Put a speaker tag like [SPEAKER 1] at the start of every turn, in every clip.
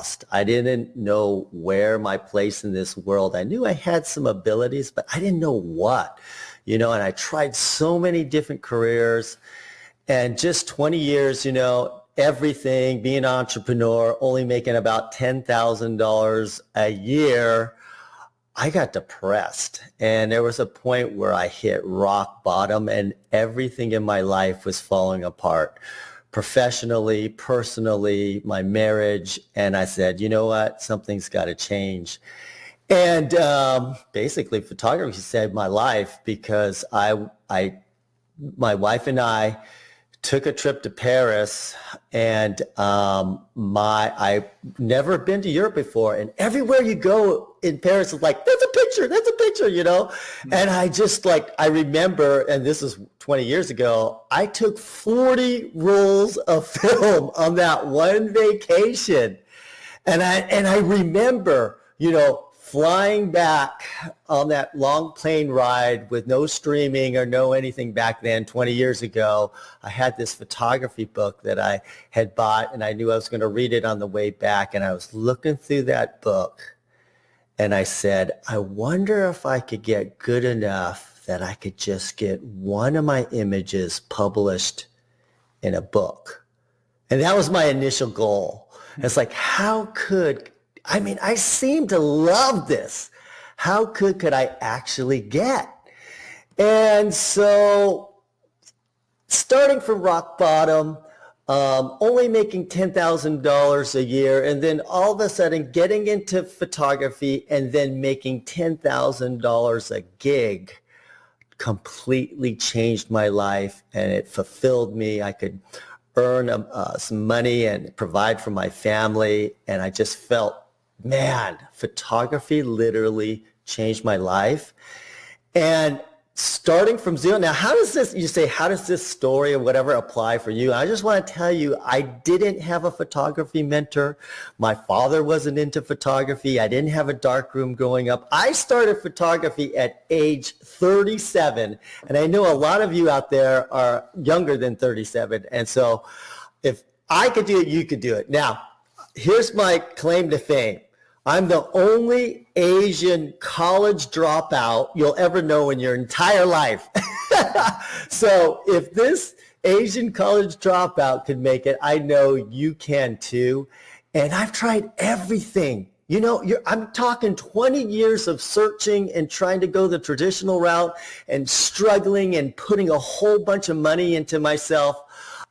[SPEAKER 1] lost. I didn't know where my place in this world. I knew I had some abilities, but I didn't know what, and I tried so many different careers, and just 20 years, everything, being an entrepreneur, only making about $10,000 a year. I got depressed, and there was a point where I hit rock bottom and everything in my life was falling apart, professionally, personally, my marriage. And I said, you know what, something's got to change. And basically photography saved my life because my wife and I took a trip to Paris, and I've never been to Europe before, and everywhere you go in Paris is like, that's a picture, And I remember, and this is 20 years ago, I took 40 rolls of film on that one vacation. And I remember, flying back on that long plane ride with no streaming or no anything back then, 20 years ago. I had this photography book that I had bought, and I knew I was going to read it on the way back. And I was looking through that book, and I said, I wonder if I could get good enough that I could just get one of my images published in a book. And that was my initial goal. It's like, I seem to love this. How could I actually get? And so starting from rock bottom, only making $10,000 a year, and then all of a sudden getting into photography and then making $10,000 a gig completely changed my life, and it fulfilled me. I could earn some money and provide for my family, and I just felt, man, photography literally changed my life. And starting from zero. Now, how does this story or whatever apply for you? I just want to tell you, I didn't have a photography mentor. My father wasn't into photography. I didn't have a darkroom growing up. I started photography at age 37. And I know a lot of you out there are younger than 37. And so if I could do it, you could do it. Now, here's my claim to fame. I'm the only Asian college dropout you'll ever know in your entire life. So if this Asian college dropout could make it, I know you can too. And I've tried everything. I'm talking 20 years of searching and trying to go the traditional route and struggling and putting a whole bunch of money into myself.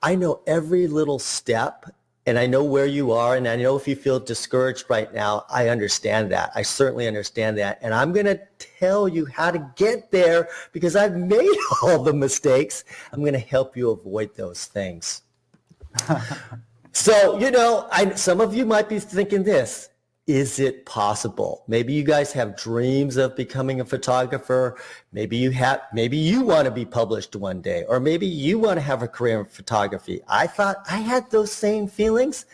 [SPEAKER 1] I know every little step. And I know where you are, and I know if you feel discouraged right now, I understand that. I certainly understand that. And I'm going to tell you how to get there because I've made all the mistakes. I'm going to help you avoid those things. So, some of you might be thinking this. Is it possible? Maybe you guys have dreams of becoming a photographer. Maybe you want to be published one day, or maybe you want to have a career in photography. I thought I had those same feelings,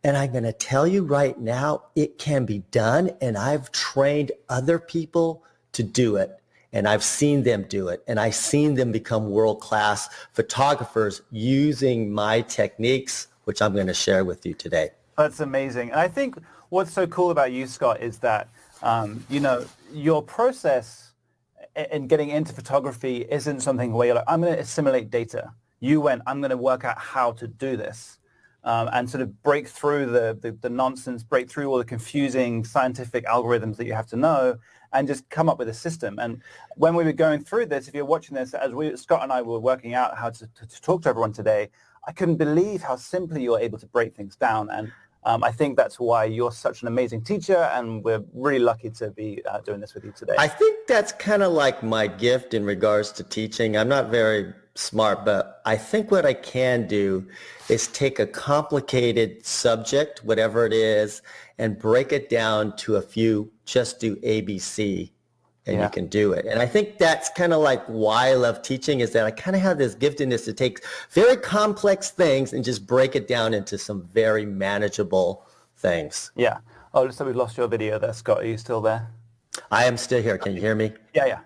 [SPEAKER 1] and I'm going to tell you right now, it can be done. And I've trained other people to do it, and I've seen them do it, and I've seen them become world-class photographers using my techniques, which I'm going to share with you today.
[SPEAKER 2] That's amazing. And I think what's so cool about you, Scott, is that, your process in getting into photography isn't something where you're like, I'm going to assimilate data. You went, I'm going to work out how to do this, and sort of break through the nonsense, break through all the confusing scientific algorithms that you have to know, and just come up with a system. And when we were going through this, if you're watching this, Scott and I were working out how to talk to everyone today, I couldn't believe how simply you're able to break things down. And I think that's why you're such an amazing teacher, and we're really lucky to be doing this with you today.
[SPEAKER 1] I think that's kind of like my gift in regards to teaching. I'm not very smart, but I think what I can do is take a complicated subject, whatever it is, and break it down to a few, just do ABC, and you can do it. And I think that's kind of like why I love teaching, is that I kind of have this giftedness to take very complex things and just break it down into some very manageable things.
[SPEAKER 2] Yeah. Oh, looks like we've lost your video there, Scott. Are you still there?
[SPEAKER 1] I am still here. Can you hear me?
[SPEAKER 2] Yeah.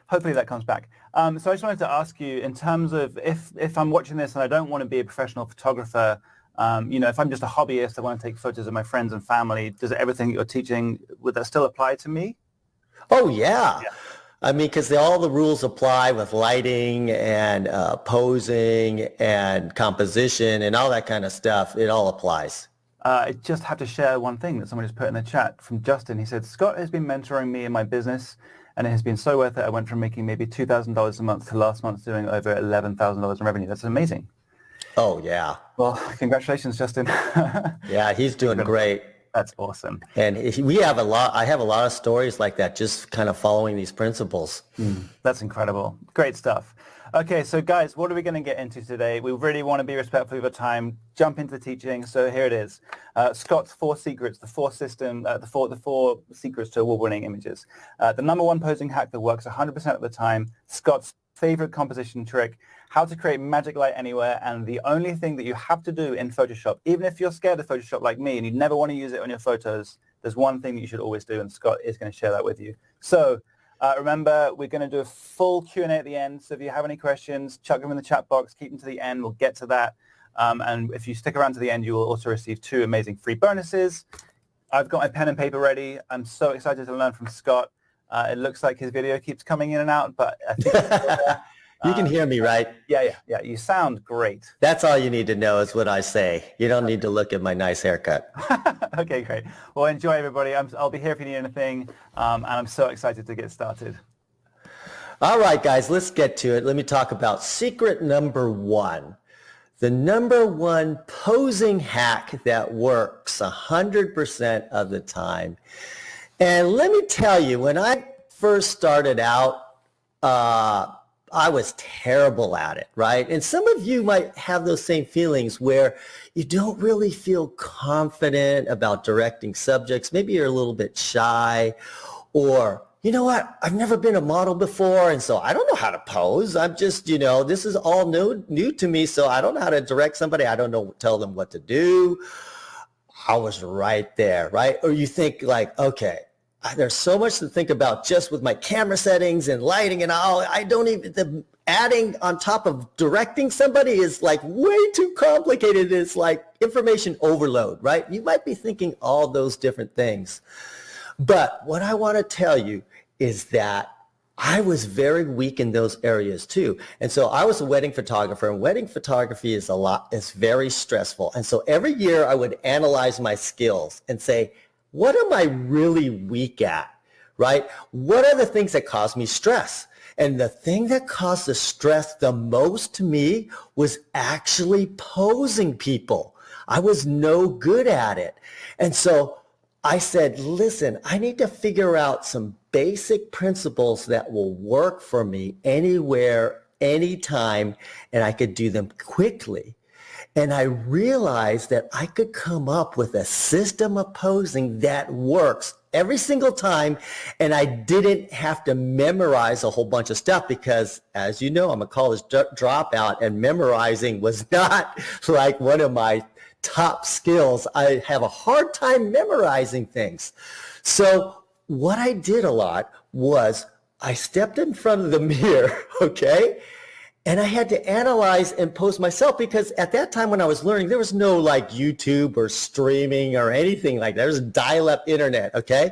[SPEAKER 2] Hopefully that comes back. So I just wanted to ask you, in terms of if I'm watching this and I don't want to be a professional photographer, If I'm just a hobbyist, I want to take photos of my friends and family, does everything that you're teaching, would that still apply to me?
[SPEAKER 1] Oh, yeah.
[SPEAKER 2] Yeah.
[SPEAKER 1] I mean, because all the rules apply with lighting and posing and composition and all that kind of stuff. It all applies.
[SPEAKER 2] I just have to share one thing that someone just put in the chat from Justin. He said, Scott has been mentoring me in my business, and it has been so worth it. I went from making maybe $2,000 a month to last month doing over $11,000 in revenue. That's amazing.
[SPEAKER 1] Oh, yeah.
[SPEAKER 2] Well, congratulations, Justin.
[SPEAKER 1] Yeah, he's doing great.
[SPEAKER 2] That's awesome.
[SPEAKER 1] And I have a lot of stories like that, just kind of following these principles.
[SPEAKER 2] That's incredible. Great stuff. Okay, so guys, what are we going to get into today? We really want to be respectful of your time, jump into the teaching. So here it is. Scott's 4 secrets, the 4 secrets to award-winning images. The number 1 posing hack that works 100% of the time, Scott's favorite composition trick, how to create magic light anywhere, and the only thing that you have to do in Photoshop, even if you're scared of Photoshop like me and you never want to use it on your photos, there's one thing that you should always do, and Scott is going to share that with you. So remember, we're going to do a full Q&A at the end. So if you have any questions, chuck them in the chat box, keep them to the end. We'll get to that. And if you stick around to the end, you will also receive 2 amazing free bonuses. I've got my pen and paper ready. I'm so excited to learn from Scott. It looks like his video keeps coming in and out, but I think
[SPEAKER 1] You can hear me, right?
[SPEAKER 2] Yeah. You sound great.
[SPEAKER 1] That's all you need to know is what I say. You don't need to look at my nice haircut.
[SPEAKER 2] Okay, great. Well, enjoy, everybody. I'll be here if you need anything, and I'm so excited to get started.
[SPEAKER 1] All right, guys, let's get to it. Let me talk about secret number 1. The number 1 posing hack that works 100% of the time. And let me tell you, when I first started out, I was terrible at it, right? And some of you might have those same feelings where you don't really feel confident about directing subjects. Maybe you're a little bit shy, or, you know what, I've never been a model before, and so I don't know how to pose. I'm just, this is all new to me, so I don't know how to direct somebody. I don't know, tell them what to do. I was right there, right? Or you think like, okay, there's so much to think about just with my camera settings and lighting and all. The adding on top of directing somebody is like way too complicated. It's like information overload, right? You might be thinking all those different things. But what I want to tell you is that I was very weak in those areas too. And so I was a wedding photographer, and wedding photography is very stressful. And so every year I would analyze my skills and say, what am I really weak at, right? What are the things that cause me stress? And the thing that caused the stress the most to me was actually posing people. I was no good at it. And so I said, listen, I need to figure out some basic principles that will work for me anywhere, anytime, and I could do them quickly. And I realized that I could come up with a system of posing that works every single time, and I didn't have to memorize a whole bunch of stuff because, as you know, I'm a college dropout, and memorizing was not like one of my top skills. I have a hard time memorizing things. So what I did a lot was I stepped in front of the mirror, okay? And I had to analyze and pose myself, because at that time when I was learning, there was no like YouTube or streaming or anything like that. There was dial-up internet, okay?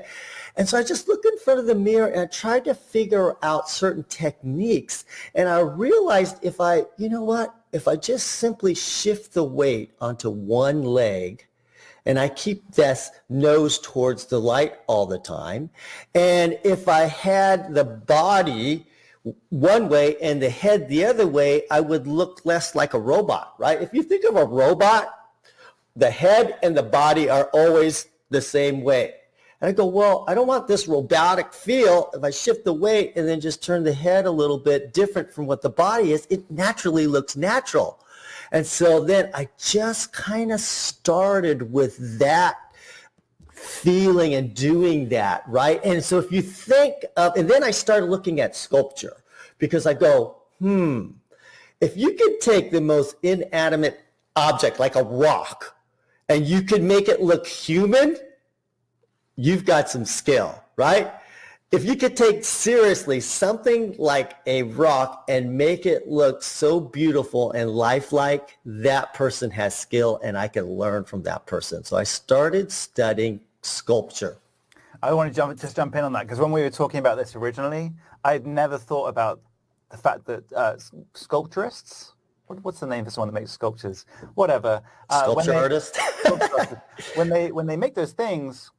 [SPEAKER 1] And so I just looked in front of the mirror and I tried to figure out certain techniques. And I realized if I just simply shift the weight onto one leg, and I keep this nose towards the light all the time, and if I had the body one way and the head the other way, I would look less like a robot, right? If you think of a robot, the head and the body are always the same way. And I go, well, I don't want this robotic feel. If I shift the weight and then just turn the head a little bit different from what the body is, it naturally looks natural. And so then I just kind of started with that feeling and doing that, right? And so if you think of, and then I started looking at sculpture, because I go, if you could take the most inanimate object like a rock and you could make it look human, you've got some skill, right? if you could take seriously something like a rock and make it look so beautiful and lifelike, that person has skill and I can learn from that person. So I started studying sculpture.
[SPEAKER 2] I want to jump in on that because when we were talking about this originally, I'd never thought about the fact that sculpturists, what's the name for someone that makes sculptures? Whatever.
[SPEAKER 1] Sculpture artist?
[SPEAKER 2] when they make those things,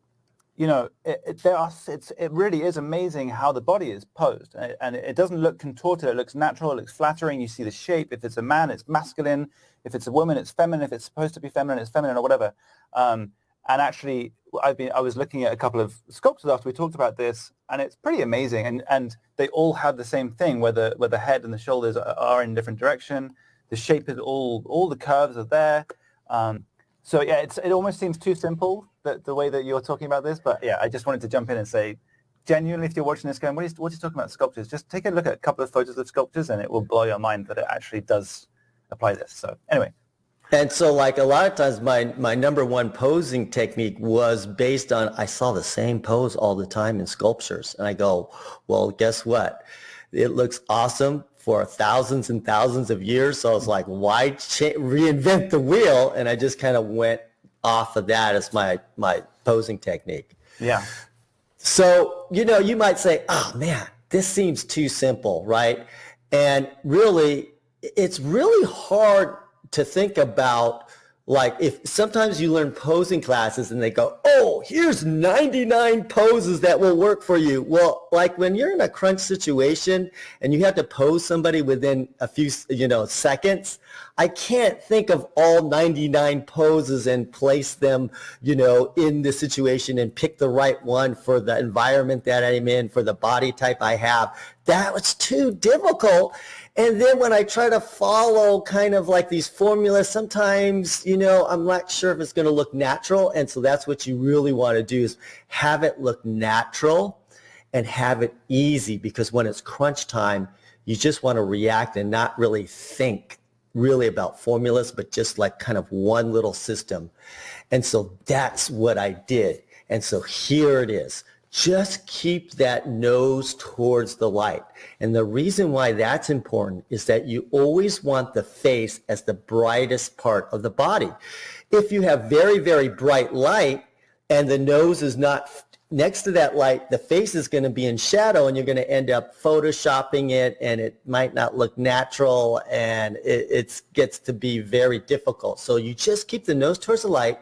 [SPEAKER 2] you know, it really is amazing how the body is posed, and it doesn't look contorted. It looks natural. It looks flattering. You see the shape. If it's a man, it's masculine. If it's a woman, it's feminine. If it's supposed to be feminine, it's feminine, or whatever. And actually, I was looking at a couple of sculptures after we talked about this, and it's pretty amazing. And they all have the same thing, where the head and the shoulders are in a different direction. The shape is all the curves are there. So yeah, it almost seems too simple the way that you're talking about this. But yeah, I just wanted to jump in and say, genuinely, if you're watching this going, what is he talking about sculptures? Just take a look at a couple of photos of sculptures, and it will blow your mind that it actually does apply this. So anyway.
[SPEAKER 1] And so like a lot of times my number one posing technique was based on, I saw the same pose all the time in sculptures. And I go, well, guess what? It looks awesome for thousands and thousands of years. So I was like, why reinvent the wheel? And I just kind of went off of that as my posing technique.
[SPEAKER 2] Yeah.
[SPEAKER 1] So, you know, you might say, oh man, this seems too simple, right? And really, it's really hard to think about, like, if sometimes you learn posing classes and they go, oh, here's 99 poses that will work for you. Well, like when you're in a crunch situation and you have to pose somebody within a few, seconds, I can't think of all 99 poses and place them, in the situation and pick the right one for the environment that I'm in, for the body type I have. That was too difficult. And then when I try to follow kind of like these formulas, sometimes, I'm not sure if it's going to look natural. And so that's what you really want to do, is have it look natural and have it easy, because when it's crunch time, you just want to react and not really think really about formulas, but just like kind of one little system. And so that's what I did. And so here it is. Just keep that nose towards the light. And the reason why that's important is that you always want the face as the brightest part of the body. If you have very, very bright light and the nose is not next to that light, the face is going to be in shadow and you're going to end up photoshopping it, and it might not look natural, and it gets to be very difficult. So you just keep the nose towards the light.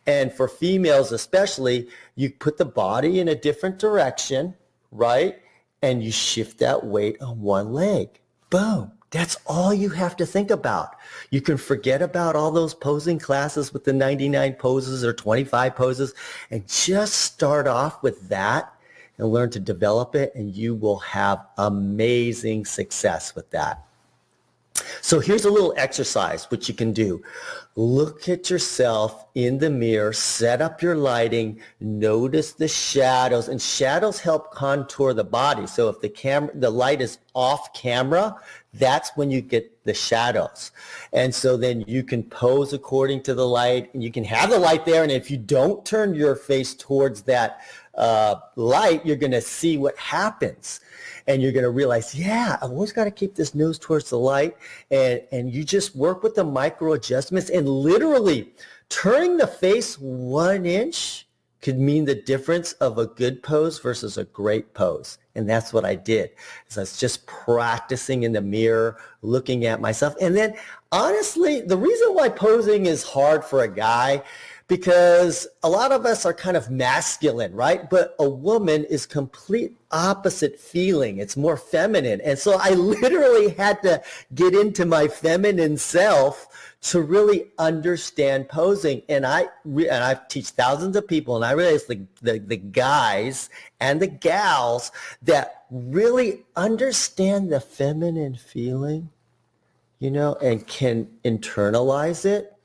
[SPEAKER 1] And for females especially, you put the body in a different direction, right? And you shift that weight on one leg. Boom. That's all you have to think about. You can forget about all those posing classes with the 99 poses or 25 poses, and just start off with that and learn to develop it, and you will have amazing success with that. So here's a little exercise which you can do. Look at yourself in the mirror, set up your lighting, notice the shadows, and shadows help contour the body. So if the light is off camera, that's when you get the shadows. And so then you can pose according to the light, and you can have the light there, and if you don't turn your face towards that light, you're going to see what happens. And you're going to realize, yeah, I've always got to keep this nose towards the light. And you just work with the micro adjustments, and literally turning the face 1 inch could mean the difference of a good pose versus a great pose. And that's what I did. Is I was just practicing in the mirror, looking at myself. And then honestly, the reason why posing is hard for a guy, because a lot of us are kind of masculine, right? But a woman is complete opposite feeling. It's more feminine. And so I literally had to get into my feminine self to really understand posing. And I teach thousands of people, and I realize the guys and the gals that really understand the feminine feeling, and can internalize it,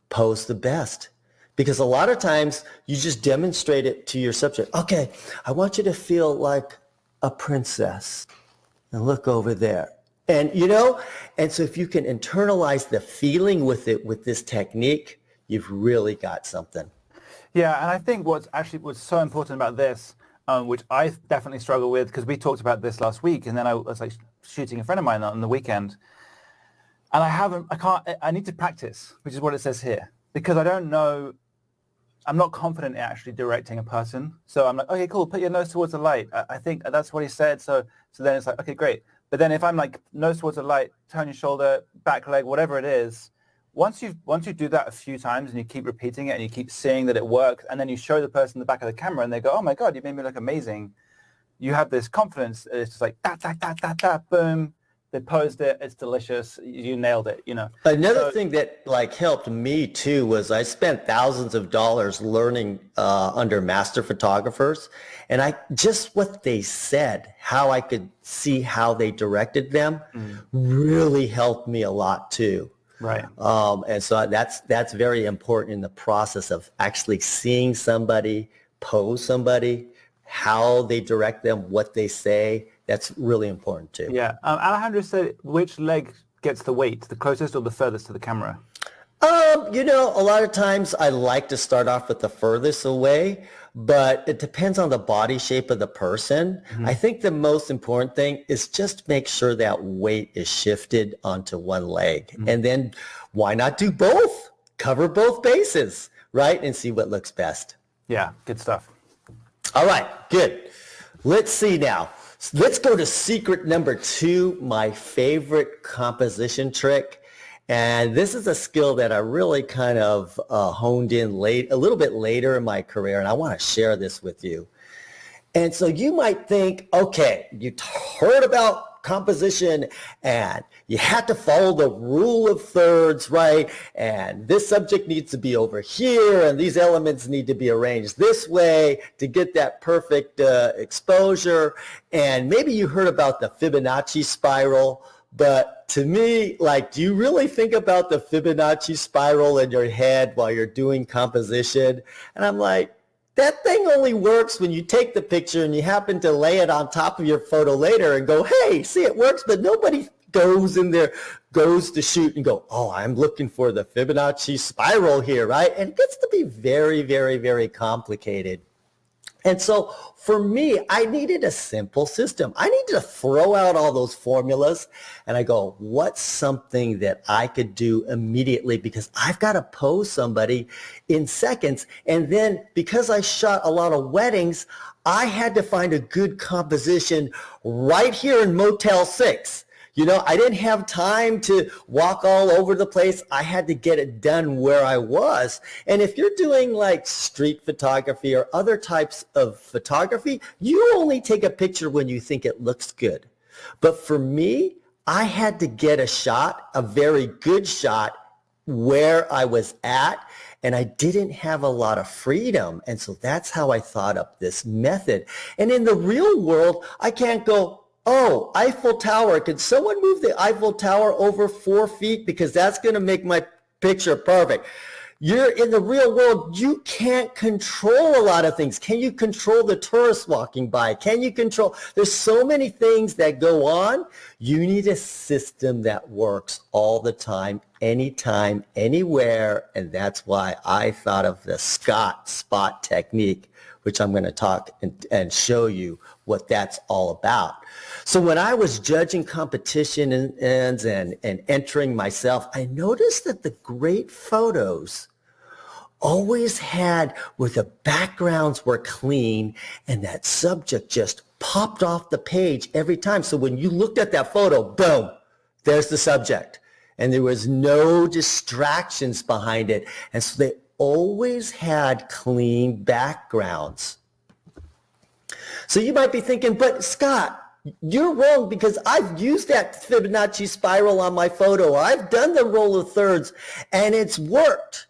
[SPEAKER 1] pose the best. Because a lot of times you just demonstrate it to your subject. Okay, I want you to feel like a princess, and look over there. And, and so if you can internalize the feeling with it, with this technique, you've really got something.
[SPEAKER 2] Yeah, and I think what's so important about this, which I definitely struggle with because we talked about this last week, and then I was like shooting a friend of mine on the weekend, and I need to practice, which is what it says here, because I don't know, I'm not confident in actually directing a person. So I'm like, okay, cool, put your nose towards the light. I think that's what he said. So then it's like, okay, great. But then if I'm like nose towards the light, turn your shoulder, back leg, whatever it is, once you do that a few times and you keep repeating it and you keep seeing that it works, and then you show the person the back of the camera and they go, oh my God, you made me look amazing. You have this confidence. It's just like, that, boom. They posed it. It's delicious. You nailed it, you know.
[SPEAKER 1] Another thing that like helped me too was I spent thousands of dollars learning under master photographers, and just what they said, how I could see how they directed them, really helped me a lot too.
[SPEAKER 2] Right.
[SPEAKER 1] And so that's very important in the process of actually seeing somebody, pose somebody, how they direct them, what they say. That's really important too.
[SPEAKER 2] Yeah. Alejandro said, which leg gets the weight, the closest or the furthest to the camera?
[SPEAKER 1] A lot of times I like to start off with the furthest away, but it depends on the body shape of the person. I think the most important thing is just make sure that weight is shifted onto one leg. And then why not do both? Cover both bases, right? And see what looks best.
[SPEAKER 2] Yeah, good stuff.
[SPEAKER 1] All right, good. Let's see now. Let's go to secret number 2, my favorite composition trick. And this is a skill that I really kind of honed in a little bit later in my career, and I want to share this with you. And so you might think, okay, you heard about composition and you had to follow the rule of thirds, right? And this subject needs to be over here and these elements need to be arranged this way to get that perfect exposure. And maybe you heard about the Fibonacci spiral, but to me, like, do you really think about the Fibonacci spiral in your head while you're doing composition? And I'm like, that thing only works when you take the picture and you happen to lay it on top of your photo later and go, hey, see, it works, but nobody goes to shoot and go, oh, I'm looking for the Fibonacci spiral here, right? And it gets to be very, very, very complicated. And so for me, I needed a simple system. I needed to throw out all those formulas and I go, what's something that I could do immediately because I've got to pose somebody in seconds. And then because I shot a lot of weddings, I had to find a good composition right here in Motel 6. You know, I didn't have time to walk all over the place. I had to get it done where I was. And if you're doing like street photography or other types of photography, you only take a picture when you think it looks good. But for me, I had to get a shot, a very good shot, where I was at. And I didn't have a lot of freedom. And so that's how I thought up this method. And in the real world, I can't go, oh, Eiffel Tower, could someone move the Eiffel Tower over 4 feet? Because that's going to make my picture perfect. You're in the real world, you can't control a lot of things. Can you control the tourists walking by? Can you control, there's so many things that go on. You need a system that works all the time, anytime, anywhere. And that's why I thought of the Scott spot technique, which I'm going to talk and show you what that's all about. So when I was judging competition and entering myself, I noticed that the great photos always had where the backgrounds were clean and that subject just popped off the page every time. So when you looked at that photo, boom, there's the subject. And there was no distractions behind it. And so they always had clean backgrounds. So you might be thinking, but Scott, you're wrong because I've used that Fibonacci spiral on my photo. I've done the roll of thirds and it's worked.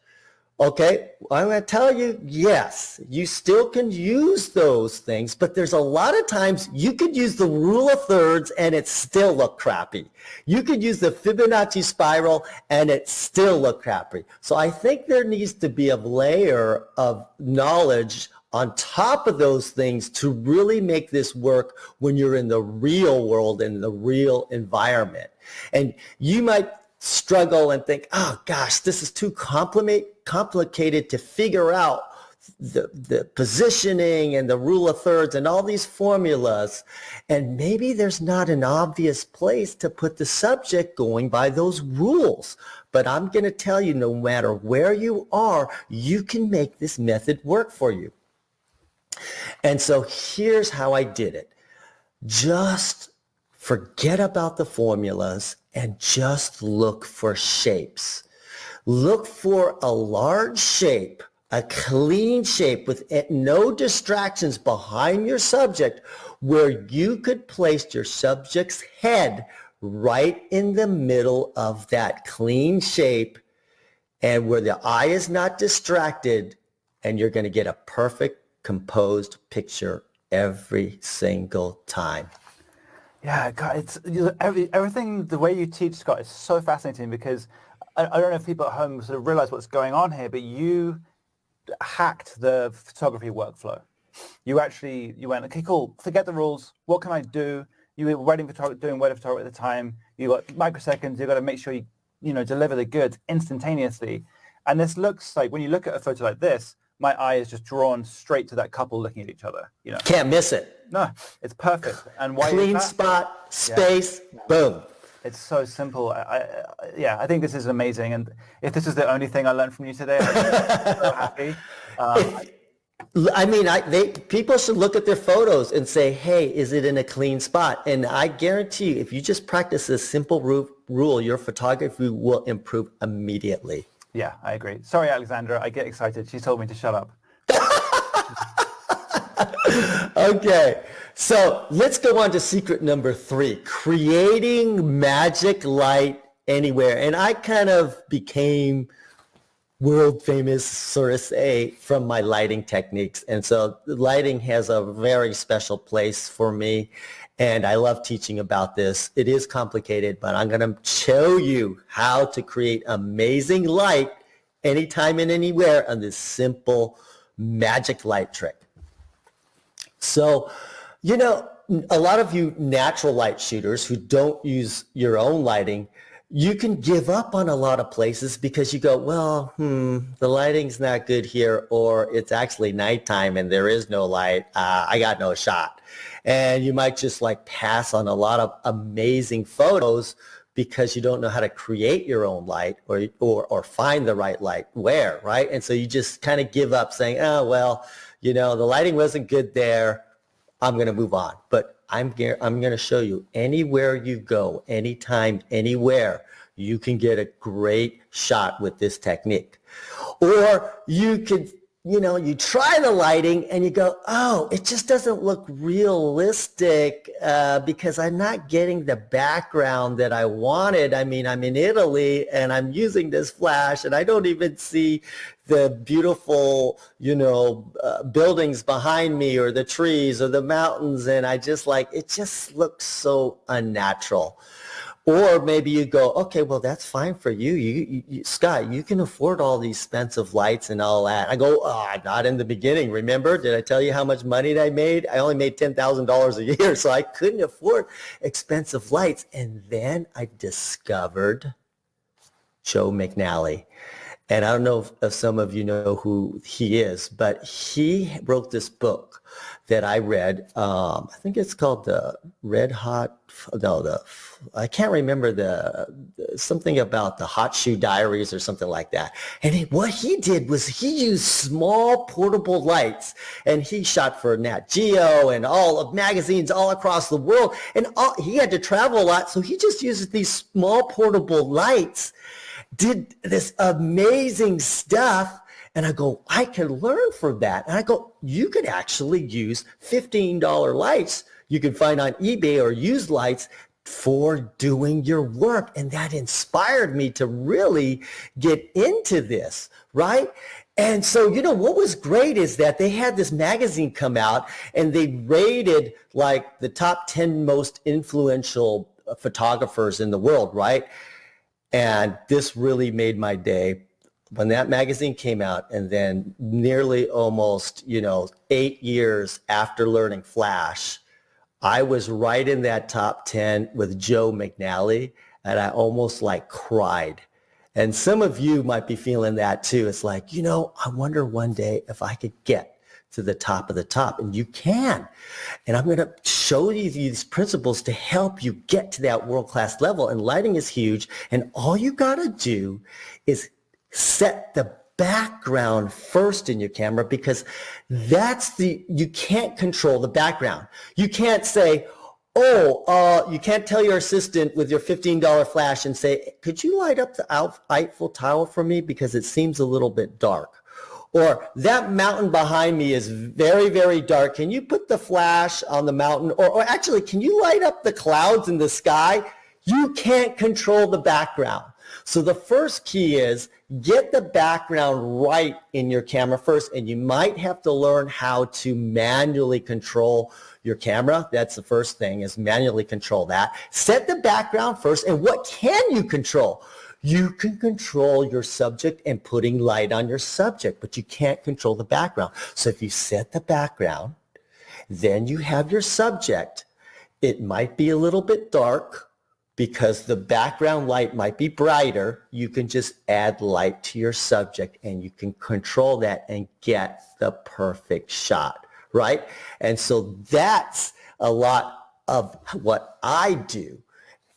[SPEAKER 1] Okay, I'm going to tell you, yes, you still can use those things, but there's a lot of times you could use the rule of thirds and it still look crappy. You could use the Fibonacci spiral and it still look crappy. So I think there needs to be a layer of knowledge on top of those things to really make this work when you're in the real world, in the real environment. And you might struggle and think, oh gosh, this is too complicated to figure out the positioning and the rule of thirds and all these formulas. And maybe there's not an obvious place to put the subject going by those rules. But I'm going to tell you, no matter where you are, you can make this method work for you. And so here's how I did it. Just forget about the formulas and just look for shapes. Look for a large shape, a clean shape with no distractions behind your subject, where you could place your subject's head right in the middle of that clean shape, and where the eye is not distracted, and you're going to get a perfect composed picture every single time.
[SPEAKER 2] Yeah, God, it's everything. The way you teach, Scott, is so fascinating, because I don't know if people at home sort of realize what's going on here, but you hacked the photography workflow. You went, okay, cool, forget the rules. What can I do? You were doing wedding photography at the time. You got microseconds. You got to make sure you deliver the goods instantaneously. And this looks like, when you look at a photo like this, my eye is just drawn straight to that couple looking at each other.
[SPEAKER 1] Can't miss it.
[SPEAKER 2] No, it's perfect. And why?
[SPEAKER 1] Clean spot, space, boom.
[SPEAKER 2] It's so simple. I think this is amazing. And if this is the only thing I learned from you today, I'm so happy.
[SPEAKER 1] People should look at their photos and say, hey, is it in a clean spot? And I guarantee you, if you just practice this simple rule, your photography will improve immediately.
[SPEAKER 2] Yeah, I agree. Sorry, Alexandra, I get excited. She told me to shut up.
[SPEAKER 1] Okay, so let's go on to secret number 3, creating magic light anywhere. And I kind of became world famous, sort of say, from my lighting techniques. And so lighting has a very special place for me. And I love teaching about this. It is complicated, but I'm going to show you how to create amazing light anytime and anywhere on this simple magic light trick. So, a lot of you natural light shooters who don't use your own lighting, you can give up on a lot of places because you go, well, the lighting's not good here, or it's actually nighttime and there is no light. I got no shot. And you might just pass on a lot of amazing photos because you don't know how to create your own light or find the right light where, right? And so you just kind of give up saying, oh, well, the lighting wasn't good there. I'm going to move on. But I'm going to show you, anywhere you go, anytime, anywhere, you can get a great shot with this technique. Or you could, you try the lighting and you go, oh, it just doesn't look realistic because I'm not getting the background that I wanted. I mean, I'm in Italy and I'm using this flash and I don't even see the beautiful, buildings behind me or the trees or the mountains. And I just it just looks so unnatural. Or maybe you go, okay, well, that's fine for you. You Scott, you can afford all these expensive lights and all that. I go, not in the beginning. Remember, did I tell you how much money I made? I only made $10,000 a year, so I couldn't afford expensive lights. And then I discovered Joe McNally. And I don't know if some of you know who he is, but he wrote this book that I read. I think it's called I can't remember something about the Hot Shoe Diaries or something like that. And what he did was he used small portable lights, and he shot for Nat Geo and all of magazines all across the world. And he had to travel a lot, so he just used these small portable lights, did this amazing stuff. And I go, I can learn from that. And I go, you could actually use $15 lights you can find on eBay or used lights for doing your work. And that inspired me to really get into this, right? And so, what was great is that they had this magazine come out and they rated the top 10 most influential photographers in the world, right? And this really made my day when that magazine came out. And then nearly almost, 8 years after learning Flash, I was right in that top 10 with Joe McNally, and I almost cried. And some of you might be feeling that too. It's like, I wonder one day if I could get to the top of the top, and you can. And I'm going to show you these principles to help you get to that world-class level. And lighting is huge. And all you got to do is set the background first in your camera, because you can't control the background. You can't say, you can't tell your assistant with your $15 flash and say, could you light up the Eiffel Tower for me because it seems a little bit dark? Or that mountain behind me is very, very dark. Can you put the flash on the mountain? Or actually, can you light up the clouds in the sky? You can't control the background. So the first key is get the background right in your camera first, and you might have to learn how to manually control your camera. That's the first thing, is manually control that. Set the background first, and what can you control? You can control your subject and putting light on your subject, but you can't control the background. So if you set the background, then you have your subject. It might be a little bit dark because the background light might be brighter. You can just add light to your subject and you can control that and get the perfect shot, right? And so that's a lot of what I do.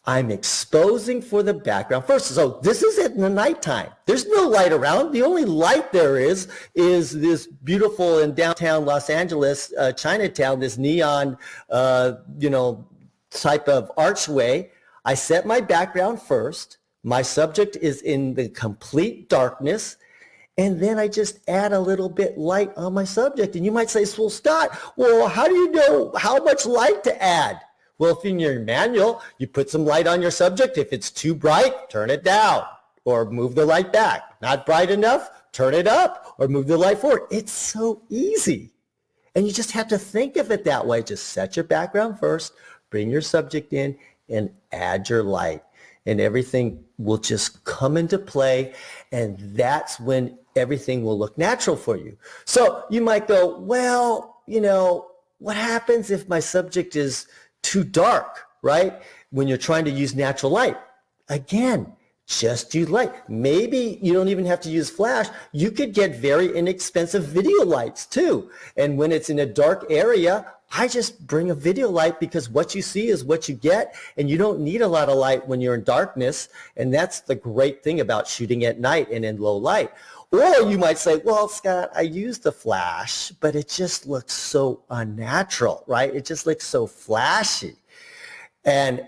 [SPEAKER 1] I'm exposing for the background first. So this is in the nighttime. There's no light around. The only light there is this beautiful in downtown Los Angeles, Chinatown, this neon, type of archway. I set my background first. My subject is in the complete darkness. And then I just add a little bit light on my subject. And you might say, well, Scott, how do you know how much light to add? Well, if in your manual, you put some light on your subject. If it's too bright, turn it down or move the light back. Not bright enough, turn it up or move the light forward. It's so easy. And you just have to think of it that way. Just set your background first, bring your subject in, and add your light. And everything will just come into play. And that's when everything will look natural for you. So you might go, what happens if my subject is too dark, right? When you're trying to use natural light. Again, just use light. Maybe you don't even have to use flash. You could get very inexpensive video lights too. And when it's in a dark area, I just bring a video light because what you see is what you get, and you don't need a lot of light when you're in darkness. And that's the great thing about shooting at night and in low light. Or you might say, well, Scott, I used the flash, but it just looks so unnatural, right? It just looks so flashy. And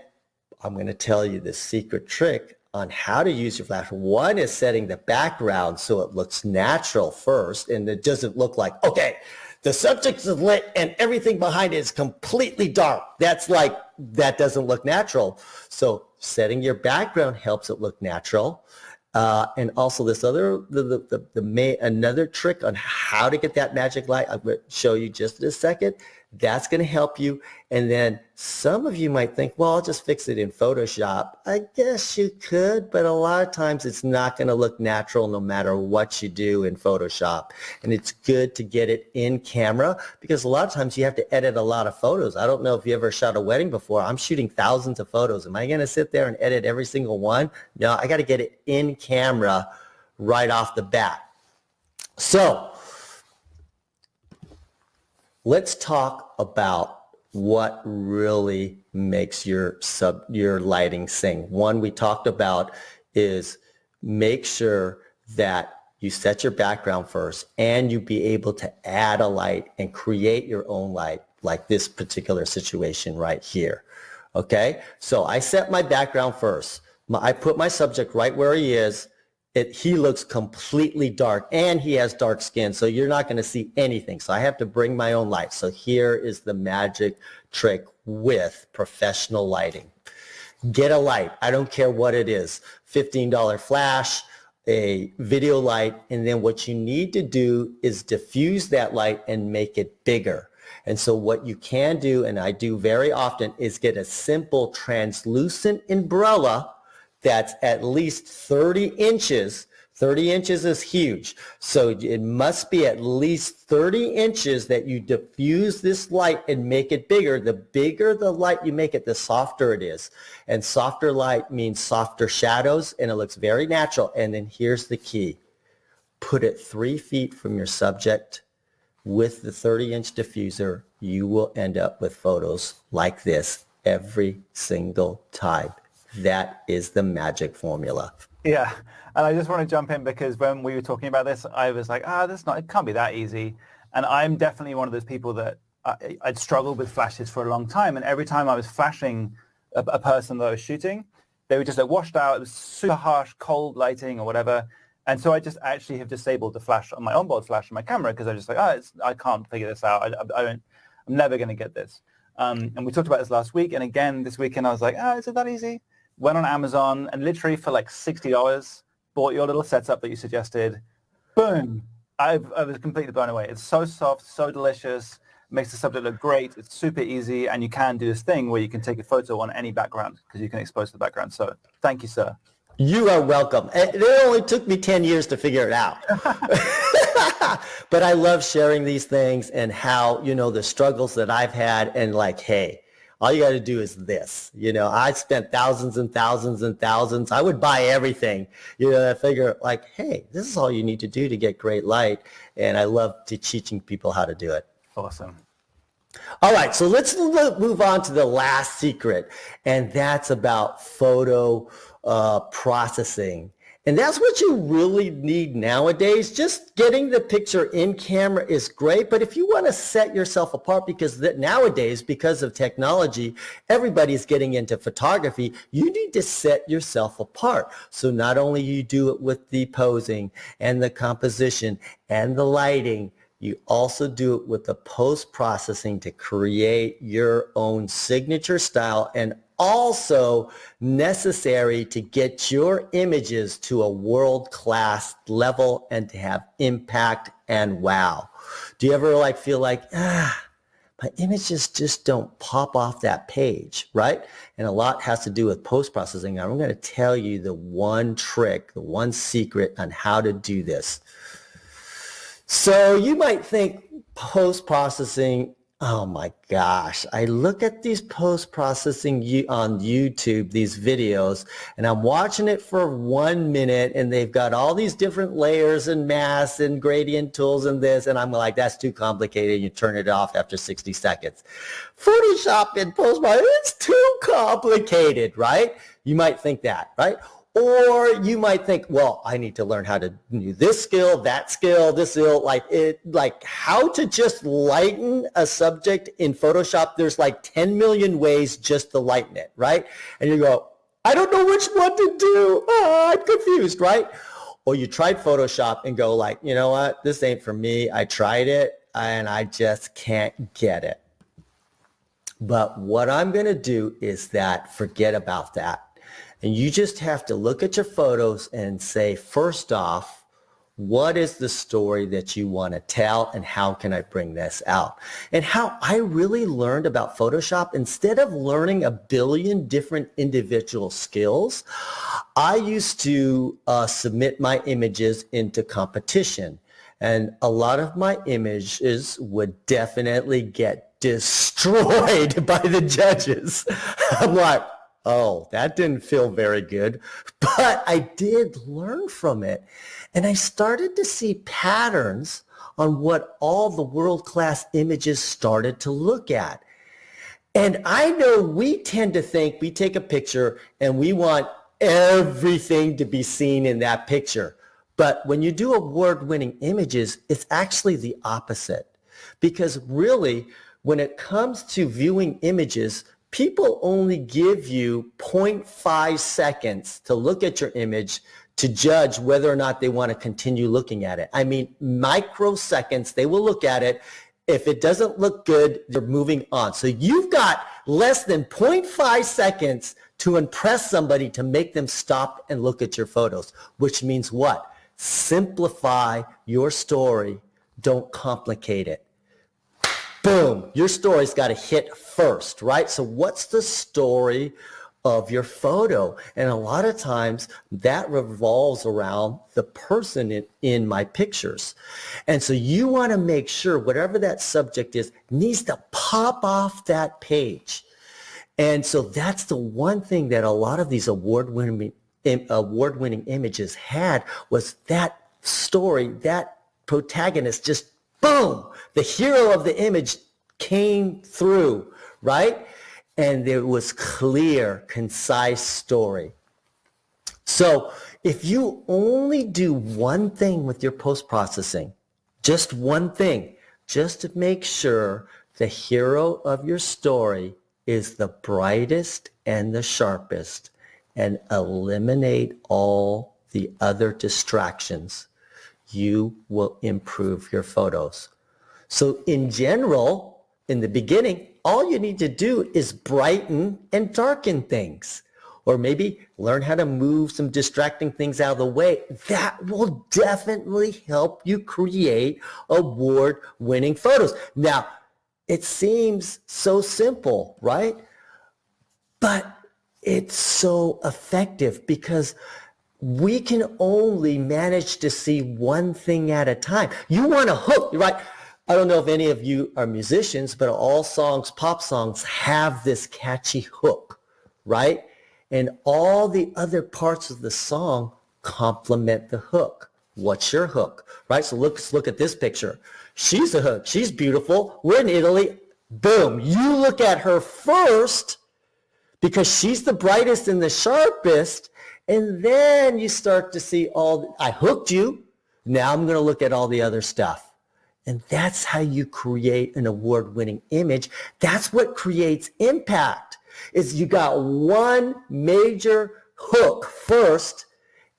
[SPEAKER 1] I'm going to tell you the secret trick on how to use your flash. One is setting the background so it looks natural first, and it doesn't look like, okay, the subject is lit and everything behind it is completely dark. That doesn't look natural. So setting your background helps it look natural. And also this another trick on how to get that magic light, I'm going to show you just in a second. That's going to help you. And then some of you might think, well, I'll just fix it in Photoshop. I guess you could, but a lot of times it's not going to look natural no matter what you do in Photoshop. And it's good to get it in camera because a lot of times you have to edit a lot of photos. I don't know if you ever shot a wedding before. I'm shooting thousands of photos. Am I going to sit there and edit every single one? No, I got to get it in camera right off the bat. So let's talk about what really makes your lighting sing. One we talked about is make sure that you set your background first and you be able to add a light and create your own light, like this particular situation right here. Okay, so I set my background first. I put my subject right where he is. He looks completely dark and he has dark skin, so you're not going to see anything. So I have to bring my own light. So here is the magic trick with professional lighting. Get a light. I don't care what it is. $15 flash, a video light, and then what you need to do is diffuse that light and make it bigger. And so what you can do, and I do very often, is get a simple translucent umbrella that's at least 30 inches 30 inches is huge. So it must be at least 30 inches that you diffuse this light and make it bigger. The bigger the light you make it, the softer it is. And softer light means softer shadows, and it looks very natural. And then here's the key. Put it 3 feet from your subject with the 30-inch diffuser. You will end up with photos like this every single time. That is the magic formula.
[SPEAKER 2] Yeah, and I just want to jump in because when we were talking about this, I was like, it can't be that easy. And I'm definitely one of those people that I'd struggled with flashes for a long time. And every time I was flashing a person that I was shooting, they were just like washed out. It was super harsh, cold lighting or whatever. And so I just actually have disabled the flash on my onboard flash on my camera because I'm just like, I can't figure this out. I'm never going to get this. And we talked about this last week. And again, this weekend, I was like, is it that easy? Went on Amazon and literally for like $60, bought your little setup that you suggested. Boom. I was completely blown away. It's so soft, so delicious, makes the subject look great. It's super easy. And you can do this thing where you can take a photo on any background because you can expose the background. So thank you, sir.
[SPEAKER 1] You are welcome. It only took me 10 years to figure it out. But I love sharing these things and how, the struggles that I've had and like, hey, all you got to do is this. I spent thousands and thousands and thousands. I would buy everything. I figure like, hey, this is all you need to do to get great light. And I love teaching people how to do it.
[SPEAKER 2] Awesome.
[SPEAKER 1] All right, so let's move on to the last secret, and that's about photo processing. And that's what you really need nowadays. Just getting the picture in camera is great, but if you want to set yourself apart, because nowadays, because of technology, everybody's getting into photography, you need to set yourself apart. So not only you do it with the posing and the composition and the lighting, you also do it with the post-processing to create your own signature style, and also necessary to get your images to a world-class level and to have impact and wow. Do you ever feel like, my images just don't pop off that page, right? And a lot has to do with post-processing. I'm going to tell you the one trick, the one secret on how to do this. So you might think post-processing, oh my gosh, I look at these post-processing on YouTube, these videos, and I'm watching it for 1 minute and they've got all these different layers and masks and gradient tools and this, and I'm like, that's too complicated. You turn it off after 60 seconds. Photoshop and post-processing, it's too complicated, right? You might think that, right? Or you might think, well, I need to learn how to do this skill, that skill, this skill, like how to just lighten a subject in Photoshop. There's like 10 million ways just to lighten it, right? And you go, I don't know which one to do. I'm confused, right? Or you tried Photoshop and go like, you know what? This ain't for me. I tried it and I just can't get it. But what I'm going to do is forget about that. And you just have to look at your photos and say, first off, what is the story that you want to tell and how can I bring this out? And how I really learned about Photoshop, instead of learning a billion different individual skills, I used to submit my images into competition. And a lot of my images would definitely get destroyed by the judges. I'm like, oh, that didn't feel very good, but I did learn from it. And I started to see patterns on what all the world-class images started to look at. And I know we tend to think we take a picture and we want everything to be seen in that picture. But when you do award-winning images, it's actually the opposite. Because really, when it comes to viewing images, people only give you 0.5 seconds to look at your image to judge whether or not they want to continue looking at it. I mean, microseconds, they will look at it. If it doesn't look good, they're moving on. So you've got less than 0.5 seconds to impress somebody to make them stop and look at your photos, which means what? Simplify your story. Don't complicate it. Boom, your story's got to hit first, right? So what's the story of your photo. And a lot of times that revolves around the person in my pictures. And so you want to make sure whatever that subject is needs to pop off that page. And so that's the one thing that a lot of these award-winning images had, was that story, that protagonist just, boom, the hero of the image came through, right? And there was clear, concise story. So if you only do one thing with your post-processing, just one thing, just to make sure the hero of your story is the brightest and the sharpest, and eliminate all the other distractions, you will improve your photos. So in general, in the beginning, all you need to do is brighten and darken things, or maybe learn how to move some distracting things out of the way. That will definitely help you create award-winning photos. Now, it seems so simple, right? But it's so effective because we can only manage to see one thing at a time. You want a hook, right? I don't know if any of you are musicians, but all songs, pop songs, have this catchy hook, right? And all the other parts of the song complement the hook. What's your hook, right? So let's look at this picture. She's a hook. She's beautiful. We're in Italy. Boom. You look at her first because she's the brightest and the sharpest. And then you start to see I hooked you. Now I'm going to look at all the other stuff. And that's how you create an award-winning image. That's what creates impact, is you got one major hook first,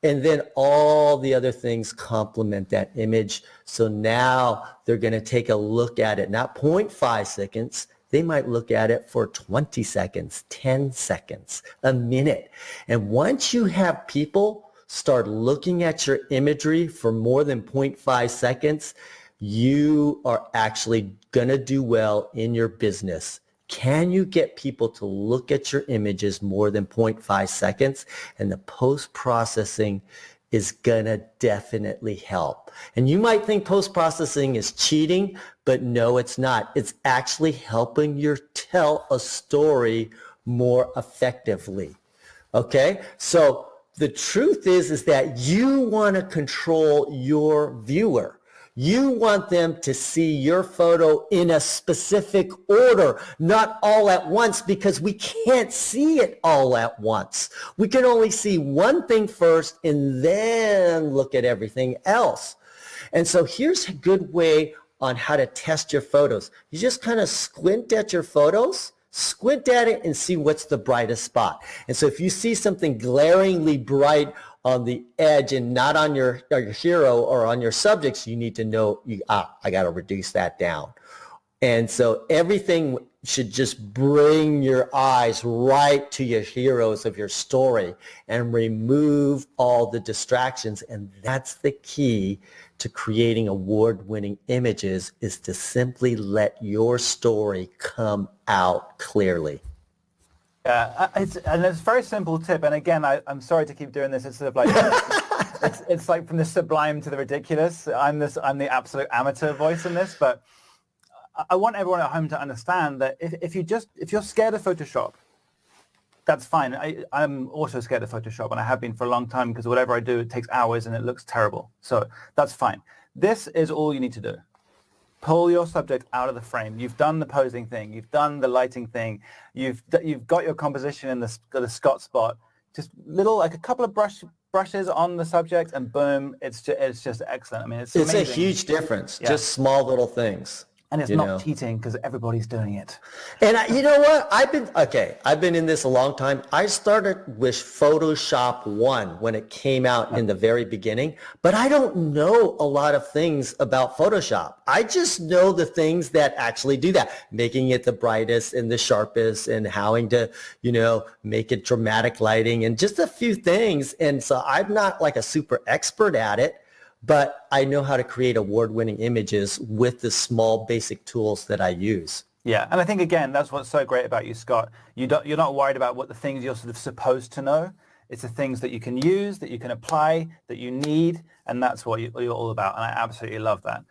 [SPEAKER 1] and then all the other things complement that image. So now they're going to take a look at it, not 0.5 seconds. They might look at it for 20 seconds, 10 seconds, a minute. And once you have people start looking at your imagery for more than 0.5 seconds, you are actually going to do well in your business. Can you get people to look at your images more than 0.5 seconds? And the post-processing is going to definitely help. And you might think post-processing is cheating, but no, it's not. It's actually helping you tell a story more effectively. Okay? So the truth is that you want to control your viewer. You want them to see your photo in a specific order, not all at once, because we can't see it all at once. We can only see one thing first and then look at everything else. And so here's a good way on how to test your photos. You just kind of squint at your photos, squint at it and see what's the brightest spot. And so if you see something glaringly bright on the edge and not on your hero or on your subjects, you need to know, I got to reduce that down. And so everything should just bring your eyes right to your heroes of your story and remove all the distractions. And that's the key to creating award-winning images, is to simply let your story come out clearly.
[SPEAKER 2] Yeah, it's a very simple tip. And again, I'm sorry to keep doing this. It's sort of like it's like from the sublime to the ridiculous. I'm the absolute amateur voice in this, but I want everyone at home to understand that if you're scared of Photoshop, that's fine. I'm also scared of Photoshop, and I have been for a long time, because whatever I do, it takes hours and it looks terrible. So that's fine. This is all you need to do. Pull your subject out of the frame. You've done the posing thing. You've done the lighting thing. You've got your composition in the Scott spot. Just like a couple of brushes on the subject, and boom, it's just excellent. I mean, it's amazing.
[SPEAKER 1] A huge difference. Yeah. Just small little things.
[SPEAKER 2] And it's not cheating, because everybody's doing it.
[SPEAKER 1] And you know what? I've been in this a long time. I started with Photoshop 1 when it came out in the very beginning, but I don't know a lot of things about Photoshop. I just know the things that actually do that, making it the brightest and the sharpest, and how to, make it dramatic lighting, and just a few things. And so I'm not like a super expert at it, but I know how to create award-winning images with the small basic tools that I use.
[SPEAKER 2] Yeah, and I think, again, that's what's so great about you, Scott. You're not worried about what the things you're sort of supposed to know. It's the things that you can use, that you can apply, that you need, and that's what you're all about, and I absolutely love that.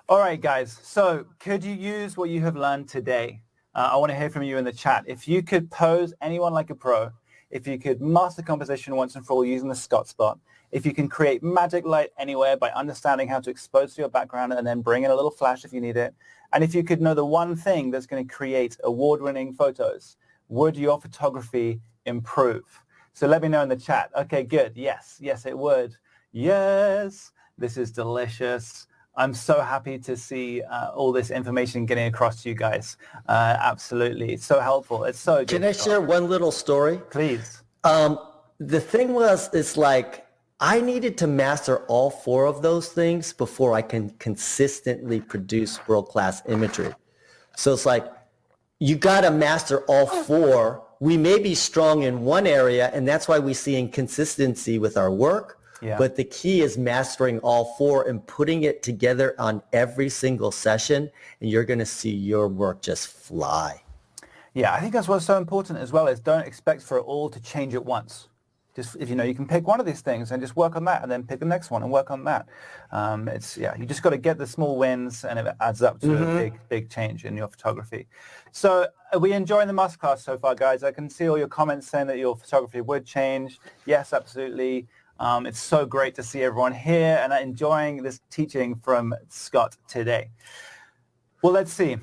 [SPEAKER 2] All right, guys, so could you use what you have learned today? I want to hear from you in the chat. If you could pose anyone like a pro, if you could master composition once and for all using the Scott spot, if you can create magic light anywhere by understanding how to expose to your background and then bring in a little flash if you need it, and if you could know the one thing that's going to create award-winning photos, would your photography improve? So let me know in the chat. Okay, good. Yes, yes, it would. Yes, this is delicious. I'm so happy to see all this information getting across to you guys. Absolutely. It's so helpful. It's so good.
[SPEAKER 1] Can I share one little story?
[SPEAKER 2] Please.
[SPEAKER 1] The thing was, it's like I needed to master all four of those things before I can consistently produce world-class imagery. So it's like, you got to master all four. We may be strong in one area, and that's why we see inconsistency with our work.
[SPEAKER 2] Yeah.
[SPEAKER 1] But the key is mastering all four and putting it together on every single session, and you're going to see your work just fly.
[SPEAKER 2] Yeah, I think that's what's so important as well, is don't expect for it all to change at once. Just, if you know, you can pick one of these things and just work on that, and then pick the next one and work on that. You just got to get the small wins, and it adds up to a big change in your photography. So are we enjoying the masterclass so far, guys? I can see all your comments saying that your photography would change. Yes, absolutely. It's so great to see everyone here and enjoying this teaching from Scott today. Well, let's see.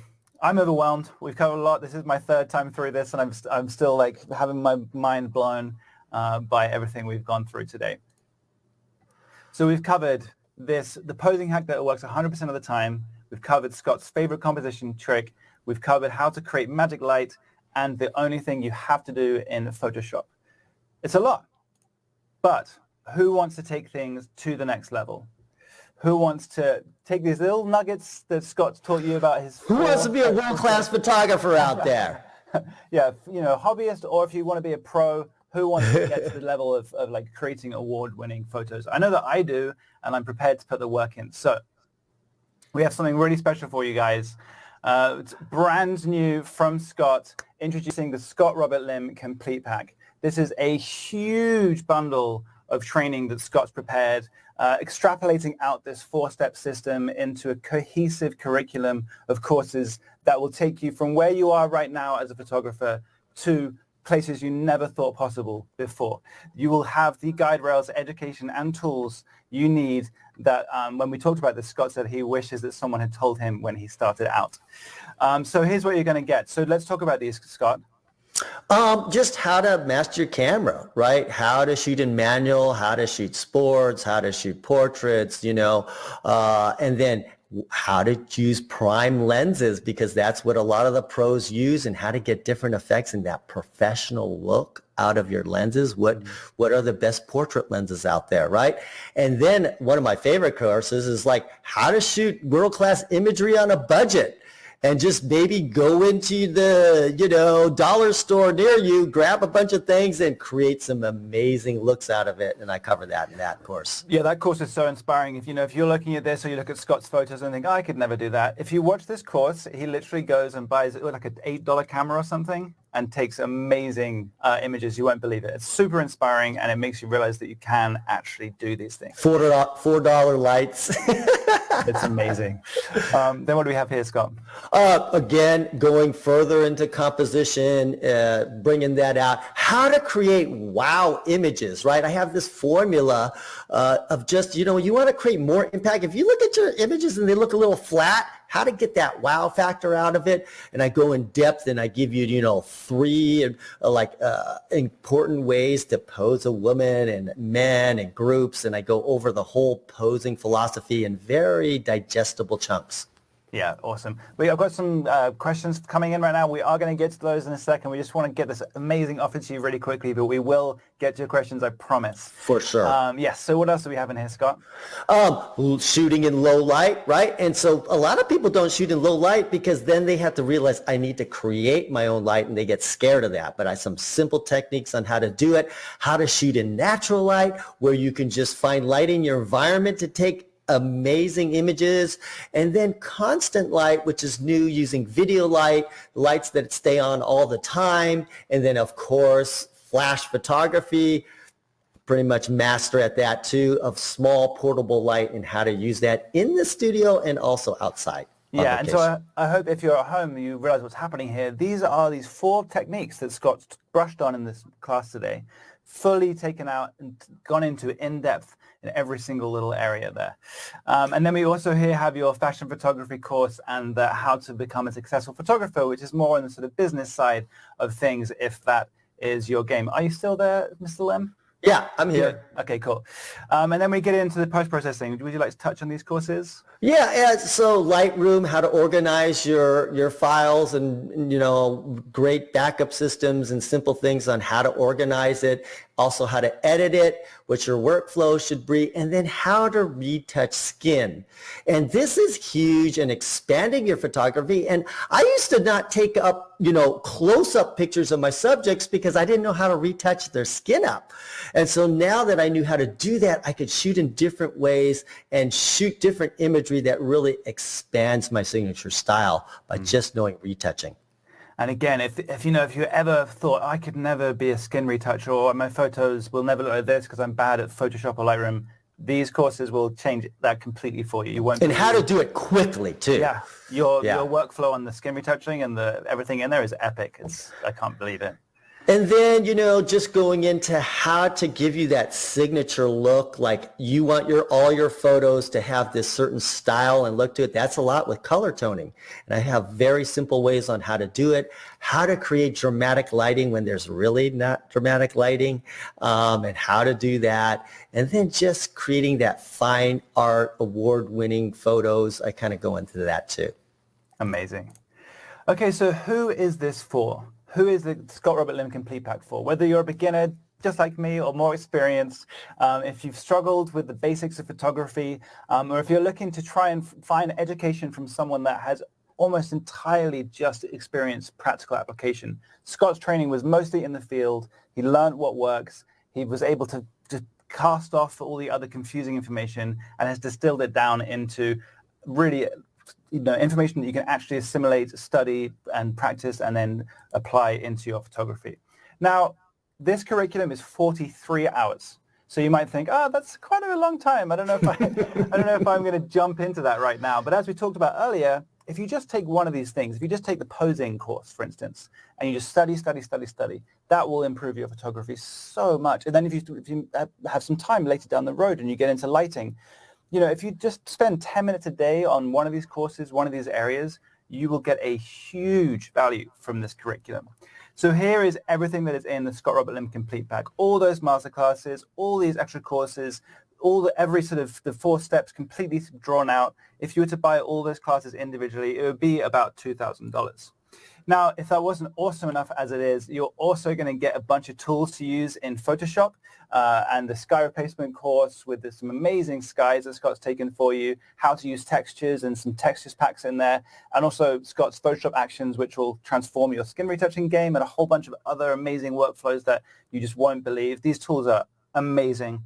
[SPEAKER 2] I'm overwhelmed. We've covered a lot. This is my third time through this, and I'm still like having my mind blown by everything we've gone through today. So we've covered the posing hack that works 100% of the time. We've covered Scott's favorite composition trick. We've covered how to create magic light and the only thing you have to do in Photoshop. It's a lot, but who wants to take things to the next level? Who wants to take these little nuggets that Scott's taught you about his...
[SPEAKER 1] Who wants to be a world-class photographer out there?
[SPEAKER 2] Yeah, you know, hobbyist, or if you want to be a pro, who wants to get to the level of like creating award-winning photos? I know that I do, and I'm prepared to put the work in. So we have something really special for you guys. It's brand new from Scott, introducing the Scott Robert Lim Complete Pack. This is a huge bundle of training that Scott's prepared, extrapolating out this four-step system into a cohesive curriculum of courses that will take you from where you are right now as a photographer to places you never thought possible before. You will have the guide rails, education, and tools you need that when we talked about this, Scott said he wishes that someone had told him when he started out. So here's what you're going to get. So let's talk about these, Scott.
[SPEAKER 1] Just how to master your camera, right? How to shoot in manual, how to shoot sports, how to shoot portraits, you know, and then how to use prime lenses, because that's what a lot of the pros use, and how to get different effects in that professional look out of your lenses. What are the best portrait lenses out there, right? And then one of my favorite courses is like how to shoot world-class imagery on a budget. And just maybe go into the, you know, dollar store near you, grab a bunch of things and create some amazing looks out of it. And I cover that in that course.
[SPEAKER 2] Yeah, that course is so inspiring. If you're looking at this or you look at Scott's photos and think, oh, I could never do that. If you watch this course, he literally goes and buys like an $8 camera or something and takes amazing images. You won't believe it. It's super inspiring, and it makes you realize that you can actually do these things.
[SPEAKER 1] $4 lights.
[SPEAKER 2] It's amazing. Then what do we have here, Scott?
[SPEAKER 1] Again, going further into composition, bringing that out. How to create wow images, right? I have this formula of just, you know, you want to create more impact. If you look at your images and they look a little flat, how to get that wow factor out of it. And I go in depth and I give you, you know, 3 important ways to pose a woman and men and groups. And I go over the whole posing philosophy in very digestible chunks.
[SPEAKER 2] Yeah, awesome. I've got some questions coming in right now. We are going to get to those in a second. We just want to get this amazing offer to you really quickly, but we will get to your questions, I promise.
[SPEAKER 1] For sure.
[SPEAKER 2] Yes. So what else do we have in here, Scott?
[SPEAKER 1] Shooting in low light, right? And so a lot of people don't shoot in low light because then they have to realize I need to create my own light, and they get scared of that. But I have some simple techniques on how to do it, how to shoot in natural light, where you can just find light in your environment to take amazing images. And then constant light, which is new, using video light, lights that stay on all the time. And then, of course, flash photography, pretty much master at that too, of small portable light and how to use that in the studio and also outside.
[SPEAKER 2] Yeah, and so I hope if you're at home, you realize what's happening here. These are these 4 techniques that Scott's brushed on in this class today, fully taken out and gone into in depth in every single little area there. And then we also here have your fashion photography course and how to become a successful photographer, which is more on the sort of business side of things, if that is your game. Are you still there, Mr. Lim?
[SPEAKER 1] Yeah, I'm here.
[SPEAKER 2] Yeah. Okay, cool. And then we get into the post-processing. Would you like to touch on these courses?
[SPEAKER 1] Yeah, so Lightroom, how to organize your files, and great backup systems and simple things on how to organize it. Also how to edit it, what your workflow should be, and then how to retouch skin. And this is huge in expanding your photography. And I used to not take up, close-up pictures of my subjects because I didn't know how to retouch their skin up. And so now that I knew how to do that, I could shoot in different ways and shoot different imagery that really expands my signature style by just knowing retouching.
[SPEAKER 2] And again, if you ever thought I could never be a skin retoucher, or my photos will never look like this because I'm bad at Photoshop or Lightroom, these courses will change that completely for you. You won't.
[SPEAKER 1] And how to do it quickly too.
[SPEAKER 2] Yeah, your workflow on the skin retouching and everything in there is epic. I can't believe it.
[SPEAKER 1] And then, just going into how to give you that signature look, like you want all your photos to have this certain style and look to it. That's a lot with color toning. And I have very simple ways on how to do it, how to create dramatic lighting when there's really not dramatic lighting, and how to do that. And then just creating that fine art award-winning photos. I kind of go into that too.
[SPEAKER 2] Amazing. Okay, so who is this for? Who is the Scott Robert Lim Complete Pack for? Whether you're a beginner, just like me, or more experienced, if you've struggled with the basics of photography, or if you're looking to try and find education from someone that has almost entirely just experienced practical application. Scott's training was mostly in the field. He learned what works. He was able to just cast off all the other confusing information and has distilled it down into really information that you can actually assimilate, study, and practice, and then apply into your photography. Now, this curriculum is 43 hours. So you might think, that's quite a long time. I don't know if I'm going to jump into that right now. But as we talked about earlier, if you just take one of these things, if you just take the posing course, for instance, and you just study, that will improve your photography so much. And then if you have some time later down the road and you get into lighting, if you just spend 10 minutes a day on one of these courses, one of these areas, you will get a huge value from this curriculum. So here is everything that is in the Scott Robert Lim Complete Pack. All those masterclasses, all these extra courses, every sort of the 4 steps completely drawn out. If you were to buy all those classes individually, it would be about $2,000. Now, if that wasn't awesome enough as it is, you're also going to get a bunch of tools to use in Photoshop and the sky replacement course with some amazing skies that Scott's taken for you, how to use textures and some textures packs in there, and also Scott's Photoshop actions, which will transform your skin retouching game, and a whole bunch of other amazing workflows that you just won't believe. These tools are amazing.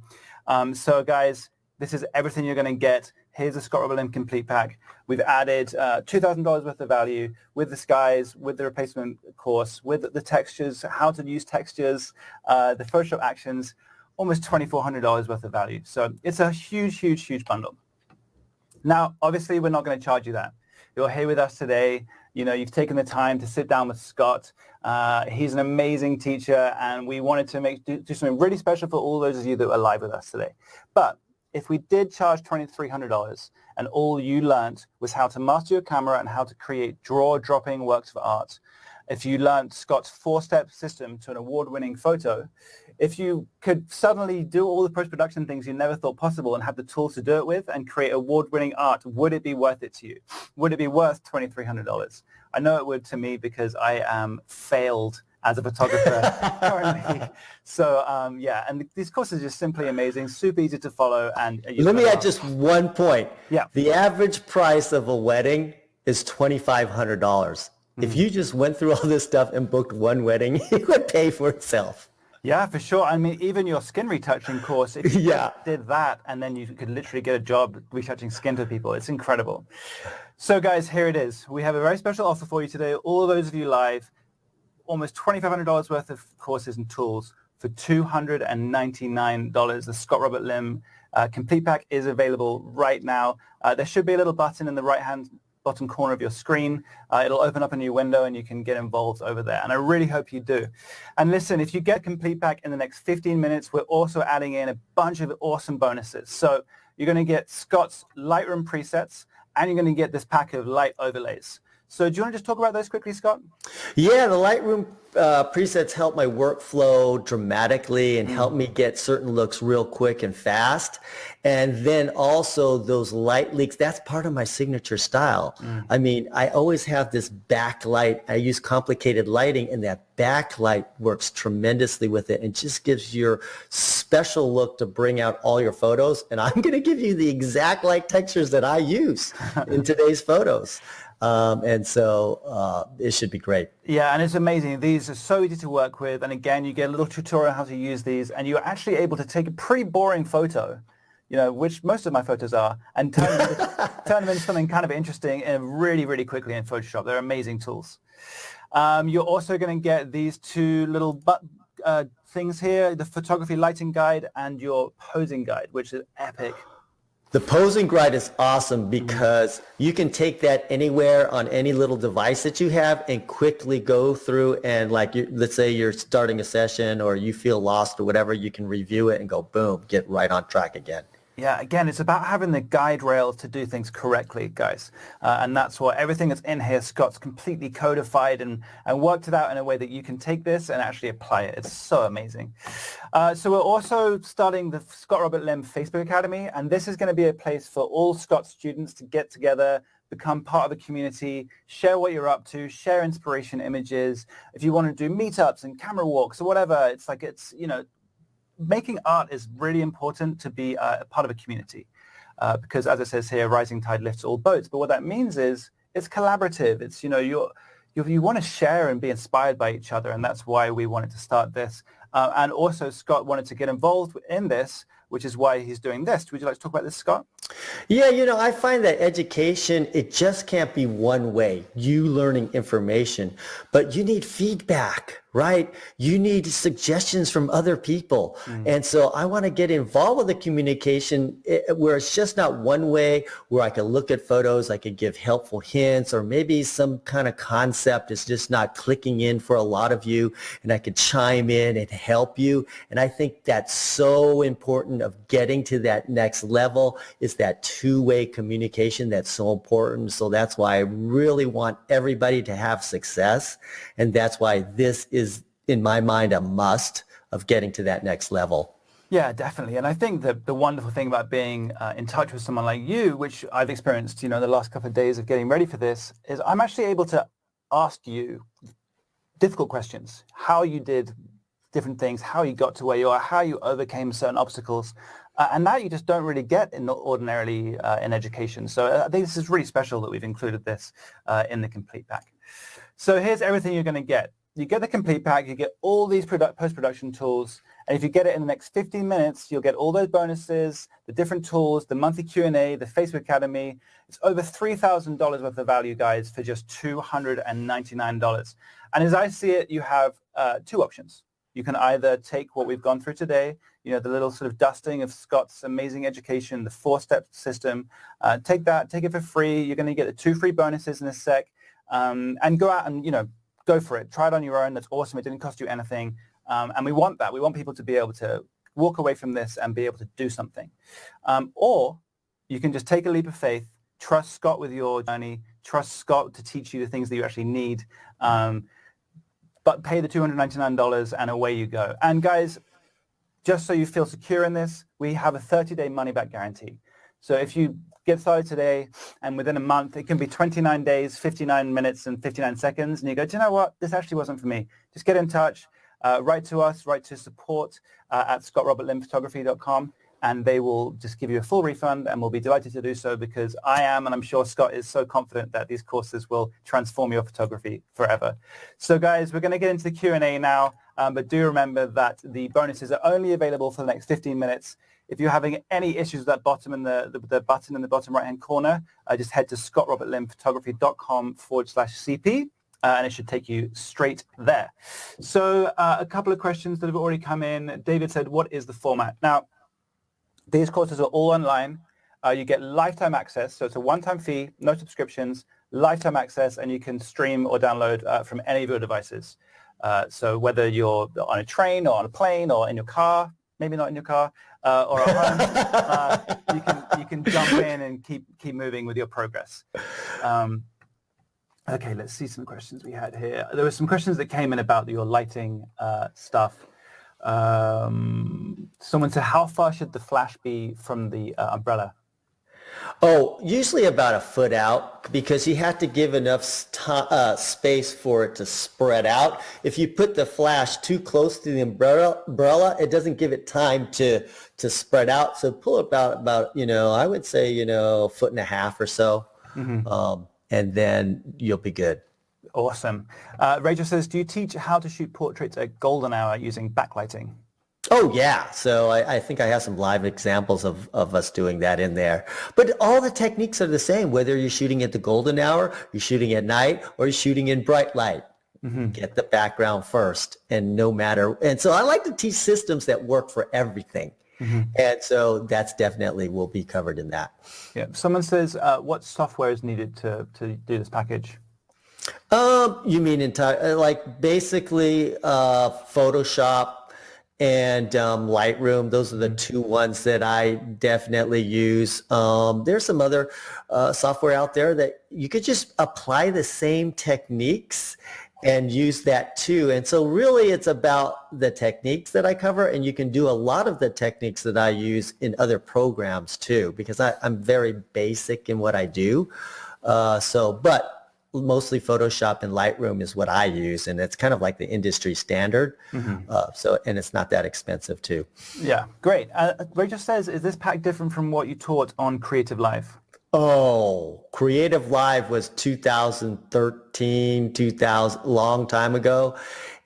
[SPEAKER 2] So guys, this is everything you're going to get. Here's the Scott Robert Lim Complete Pack. We've added $2,000 worth of value with the skies, with the replacement course, with the textures, how to use textures, the Photoshop actions, almost $2,400 worth of value. So it's a huge, huge, huge bundle. Now, obviously, we're not going to charge you that. You're here with us today. You've taken the time to sit down with Scott. He's an amazing teacher, and we wanted to do something really special for all those of you that are live with us today. But if we did charge $2,300 and all you learned was how to master your camera and how to create draw-dropping works of art, if you learned Scott's 4-step system to an award-winning photo, if you could suddenly do all the post-production things you never thought possible and have the tools to do it with and create award-winning art, would it be worth it to you? Would it be worth $2,300? I know it would to me because I am failed as a photographer currently. So and these courses are just simply amazing, super easy to follow. And
[SPEAKER 1] let me add just one point.
[SPEAKER 2] Yeah.
[SPEAKER 1] The average price of a wedding is $2,500. If you just went through all this stuff and booked one wedding, it would pay for itself.
[SPEAKER 2] Yeah, for sure. I mean, even your skin retouching course, if you
[SPEAKER 1] Yeah.
[SPEAKER 2] just did that, and then you could literally get a job retouching skin to people. It's incredible. So guys, here it is. We have a very special offer for you today. All those of you live, almost $2,500 worth of courses and tools for $299. The Scott Robert Limb Complete Pack is available right now. There should be a little button in the right-hand bottom corner of your screen. It'll open up a new window and you can get involved over there. And I really hope you do. And listen, if you get Complete Pack in the next 15 minutes, we're also adding in a bunch of awesome bonuses. So you're going to get Scott's Lightroom presets, and you're going to get this pack of light overlays. So do you want to just talk about those quickly, Scott?
[SPEAKER 1] Yeah, the Lightroom presets help my workflow dramatically and help me get certain looks real quick and fast. And then also those light leaks, that's part of my signature style. I mean, I always have this backlight. I use complicated lighting, and that backlight works tremendously with it and just gives your special look to bring out all your photos. And I'm going to give you the exact light textures that I use in today's photos. And so it should be great.
[SPEAKER 2] Yeah, and it's amazing. These are so easy to work with. And again, you get a little tutorial how to use these, and you're actually able to take a pretty boring photo, you know, which most of my photos are, and turn them into something kind of interesting and really, really quickly in Photoshop. They're amazing tools. You're also going to get these two little things here, the photography lighting guide and your posing guide, which is epic.
[SPEAKER 1] The posing guide is awesome because you can take that anywhere on any little device that you have and quickly go through and let's say you're starting a session or you feel lost or whatever, you can review it and go, boom, get right on track again.
[SPEAKER 2] Yeah, again, it's about having the guide rails to do things correctly, guys. And that's what everything that's in here, Scott's completely codified and worked it out in a way that you can take this and actually apply it. It's so amazing. So we're also starting the Scott Robert Limb Facebook Academy, and this is going to be a place for all Scott students to get together, become part of a community, share what you're up to, share inspiration images. If you want to do meetups and camera walks or whatever, making art is really important to be a part of a community because, as it says here, rising tide lifts all boats. But what that means is it's collaborative. It's, you want to share and be inspired by each other, and that's why we wanted to start this. And also, Scott wanted to get involved in this, which is why he's doing this. Would you like to talk about this, Scott?
[SPEAKER 1] Yeah, I find that education, it just can't be one way, you learning information, but you need feedback, right? You need suggestions from other people. And so I want to get involved with the communication where it's just not one way, where I can look at photos, I could give helpful hints, or maybe some kind of concept is just not clicking in for a lot of you, and I could chime in and help you. And I think that's so important of getting to that next level, is that two-way communication that's so important. So that's why I really want everybody to have success. And that's why this is, in my mind, a must of getting to that next level.
[SPEAKER 2] Yeah, definitely. And I think that the wonderful thing about being in touch with someone like you, which I've experienced, the last couple of days of getting ready for this, is I'm actually able to ask you difficult questions, how you did different things, how you got to where you are, how you overcame certain obstacles. And that you just don't really get ordinarily in education. So I think this is really special that we've included this in the Complete Pack. So here's everything you're going to get. You get the Complete Pack, you get all these post-production tools, and if you get it in the next 15 minutes, you'll get all those bonuses, the different tools, the monthly Q&A, the Facebook Academy. It's over $3,000 worth of value, guys, for just $299. And as I see it, you have two options. You can either take what we've gone through today, the little sort of dusting of Scott's amazing education, the 4-step system, take it for free. You're going to get the 2 free bonuses in a sec, and go out and, go for it. Try it on your own. That's awesome. It didn't cost you anything. And we want that. We want people to be able to walk away from this and be able to do something. Or you can just take a leap of faith, trust Scott with your journey, trust Scott to teach you the things that you actually need, but pay the $299 and away you go. And guys, just so you feel secure in this, we have a 30-day money-back guarantee. So if you get started today and within a month, it can be 29 days, 59 minutes and 59 seconds, and you go, do you know what? This actually wasn't for me. Just get in touch, write to us, write to support at scottrobertlimphotography.com, and they will just give you a full refund, and we'll be delighted to do so, because I am, and I'm sure Scott is, so confident that these courses will transform your photography forever. So guys, we're going to get into the Q&A now, but do remember that the bonuses are only available for the next 15 minutes. If you're having any issues with that bottom in the button in the bottom right-hand corner, just head to scottrobertlimphotography.com/CP. And it should take you straight there. So a couple of questions that have already come in. David said, what is the format? Now, these courses are all online. You get lifetime access. So it's a one-time fee, no subscriptions, lifetime access, and you can stream or download from any of your devices. So whether you're on a train or on a plane or in your car, maybe not in your car, or at home, you can jump in and keep moving with your progress. Okay, let's see some questions we had here. There were some questions that came in about your lighting stuff. Someone said, how far should the flash be from the umbrella?
[SPEAKER 1] Oh, usually about a foot out, because you have to give enough space for it to spread out. If you put the flash too close to the umbrella, it doesn't give it time to spread out. So pull about I would say, a foot and a half or so. Mm-hmm. And then you'll be good.
[SPEAKER 2] Awesome. Rachel says, do you teach how to shoot portraits at golden hour using backlighting?
[SPEAKER 1] Oh, yeah. So I think I have some live examples of us doing that in there. But all the techniques are the same, whether you're shooting at the golden hour, you're shooting at night, or you're shooting in bright light. Mm-hmm. Get the background first. And so I like to teach systems that work for everything. Mm-hmm. And so that's definitely will be covered in that.
[SPEAKER 2] Yeah. Someone says, what software is needed to do this package?
[SPEAKER 1] You mean basically Photoshop and Lightroom. Those are the two ones that I definitely use. There's some other software out there that you could just apply the same techniques and use that too. And so really it's about the techniques that I cover, and you can do a lot of the techniques that I use in other programs too, because I'm very basic in what I do. But mostly Photoshop and Lightroom is what I use, and it's kind of like the industry standard. Mm-hmm. And it's not that expensive too.
[SPEAKER 2] Yeah, great. Rachel says, is this pack different from what you taught on Creative Live?
[SPEAKER 1] Oh, Creative Live was 2013, 2000, long time ago.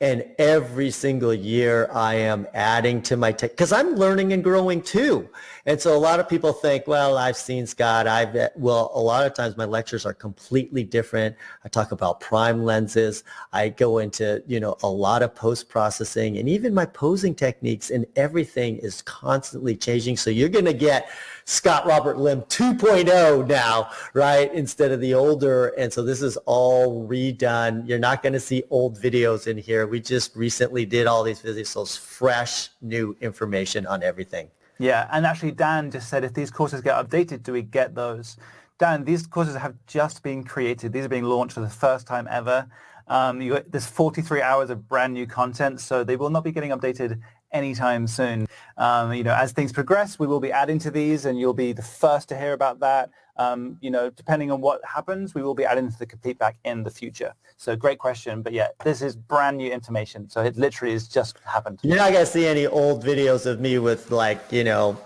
[SPEAKER 1] And every single year I am adding to my tech, because I'm learning and growing too. And so a lot of people think, well, I've seen Scott. A lot of times my lectures are completely different. I talk about prime lenses. I go into, a lot of post-processing, and even my posing techniques, and everything is constantly changing. So you're going to get Scott Robert Lim 2.0 now, right? Instead of the older. And so this is all redone. You're not going to see old videos in here. We just recently did all these videos, so it's fresh, new information on everything.
[SPEAKER 2] Yeah, and actually Dan just said, if these courses get updated, do we get those? Dan, these courses have just been created. These are being launched for the first time ever. There's 43 hours of brand new content, so they will not be getting updated anytime soon. As things progress, we will be adding to these, and you'll be the first to hear about that. Depending on what happens, we will be adding to the complete pack in the future. So great question. But yeah, this is brand new information. So it literally has just happened.
[SPEAKER 1] You're not going to see any old videos of me with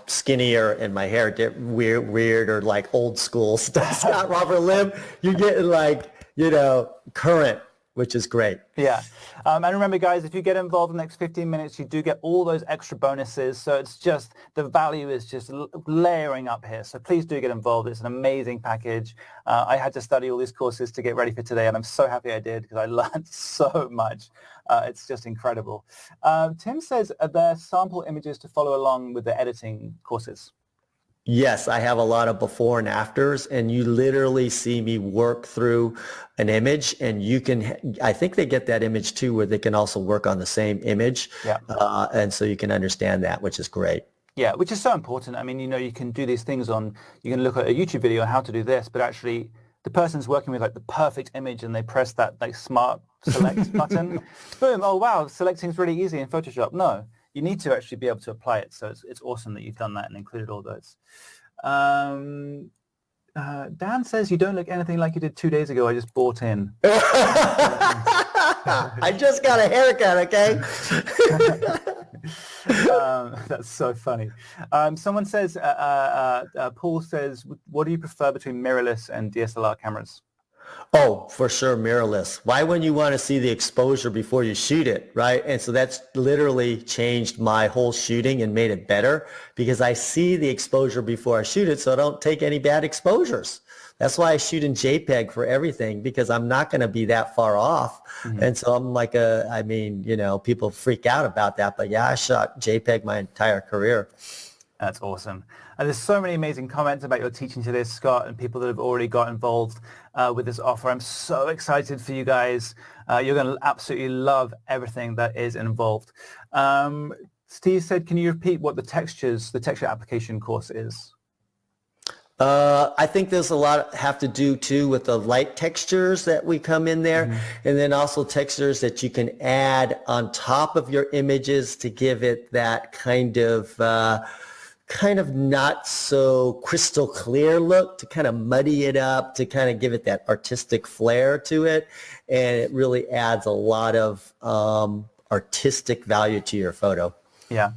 [SPEAKER 1] skinnier and my hair weird or like old school stuff. Scott Robert Lim, you're getting current, which is great.
[SPEAKER 2] Yeah. And remember, guys, if you get involved in the next 15 minutes, you do get all those extra bonuses. So it's just, the value is just layering up here. So please do get involved. It's an amazing package. I had to study all these courses to get ready for today, and I'm so happy I did, because I learned so much. It's just incredible. Tim says, are there sample images to follow along with the editing courses?
[SPEAKER 1] Yes, I have a lot of before and afters, and you literally see me work through an image, and I think they get that image too, where they can also work on the same image. Yeah. And so you can understand that, which is great.
[SPEAKER 2] Yeah, which is so important. I mean, you can do these things you can look at a YouTube video on how to do this, but actually the person's working with the perfect image, and they press that smart select button. Boom. Oh, wow. Selecting is really easy in Photoshop. No. You need to actually be able to apply it. So it's awesome that you've done that and included all those. Dan says, you don't look anything like you did 2 days ago. I just bought in.
[SPEAKER 1] I just got a haircut, okay?
[SPEAKER 2] That's so funny. Someone says, Paul says, what do you prefer between mirrorless and DSLR cameras?
[SPEAKER 1] Oh, for sure, mirrorless. Why wouldn't you want to see the exposure before you shoot it, right? And so that's literally changed my whole shooting and made it better because I see the exposure before I shoot it, so I don't take any bad exposures. That's why I shoot in JPEG for everything because I'm not going to be that far off.
[SPEAKER 2] Mm-hmm.
[SPEAKER 1] And so I'm like people freak out about that. But yeah, I shot JPEG my entire career.
[SPEAKER 2] That's awesome. And there's so many amazing comments about your teaching today, Scott, and people that have already got involved with this offer. I'm so excited for you guys. You're going to absolutely love everything that is involved. Steve said, can you repeat what the texture application course is?
[SPEAKER 1] I think there's a lot have to do too with the light textures that we come in there, and then also textures that you can add on top of your images to give it that kind of not so crystal clear look, to kind of muddy it up, to kind of give it that artistic flair to it, and it really adds a lot of artistic value to your photo.
[SPEAKER 2] Yeah.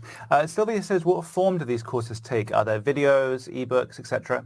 [SPEAKER 2] Sylvia says, what form do these courses take? Are there videos, ebooks, etc.?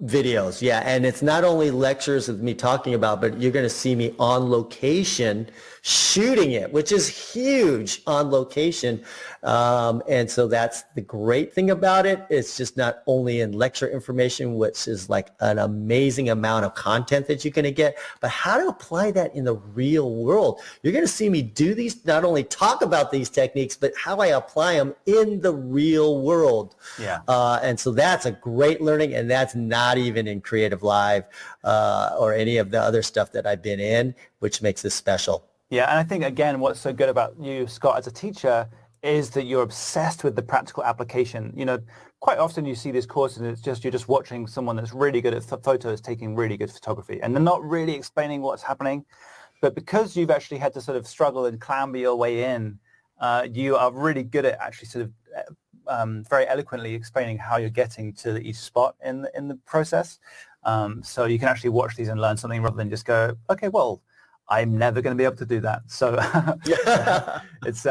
[SPEAKER 1] Videos, yeah. And it's not only lectures of me talking about, but you're going to see me on location shooting it, which is huge, on location. And so that's the great thing about it. It's just not only in lecture information, which is like an amazing amount of content that you're going to get, but how to apply that in the real world. You're going to see me do these, not only talk about these techniques, but how I apply them in the real world.
[SPEAKER 2] Yeah.
[SPEAKER 1] And so that's a great learning, and that's not even in Creative Live or any of the other stuff that I've been in, which makes this special.
[SPEAKER 2] Yeah, and I think, again, what's so good about you, Scott, as a teacher is that you're obsessed with the practical application. You know, quite often you see these courses and you're just watching someone that's really good at photos taking really good photography, and they're not really explaining what's happening. But because you've actually had to sort of struggle and clamber your way in, you are really good at actually sort of very eloquently explaining how you're getting to each spot in the process. So you can actually watch these and learn something rather than just go, okay, well, I'm never going to be able to do that. So it's,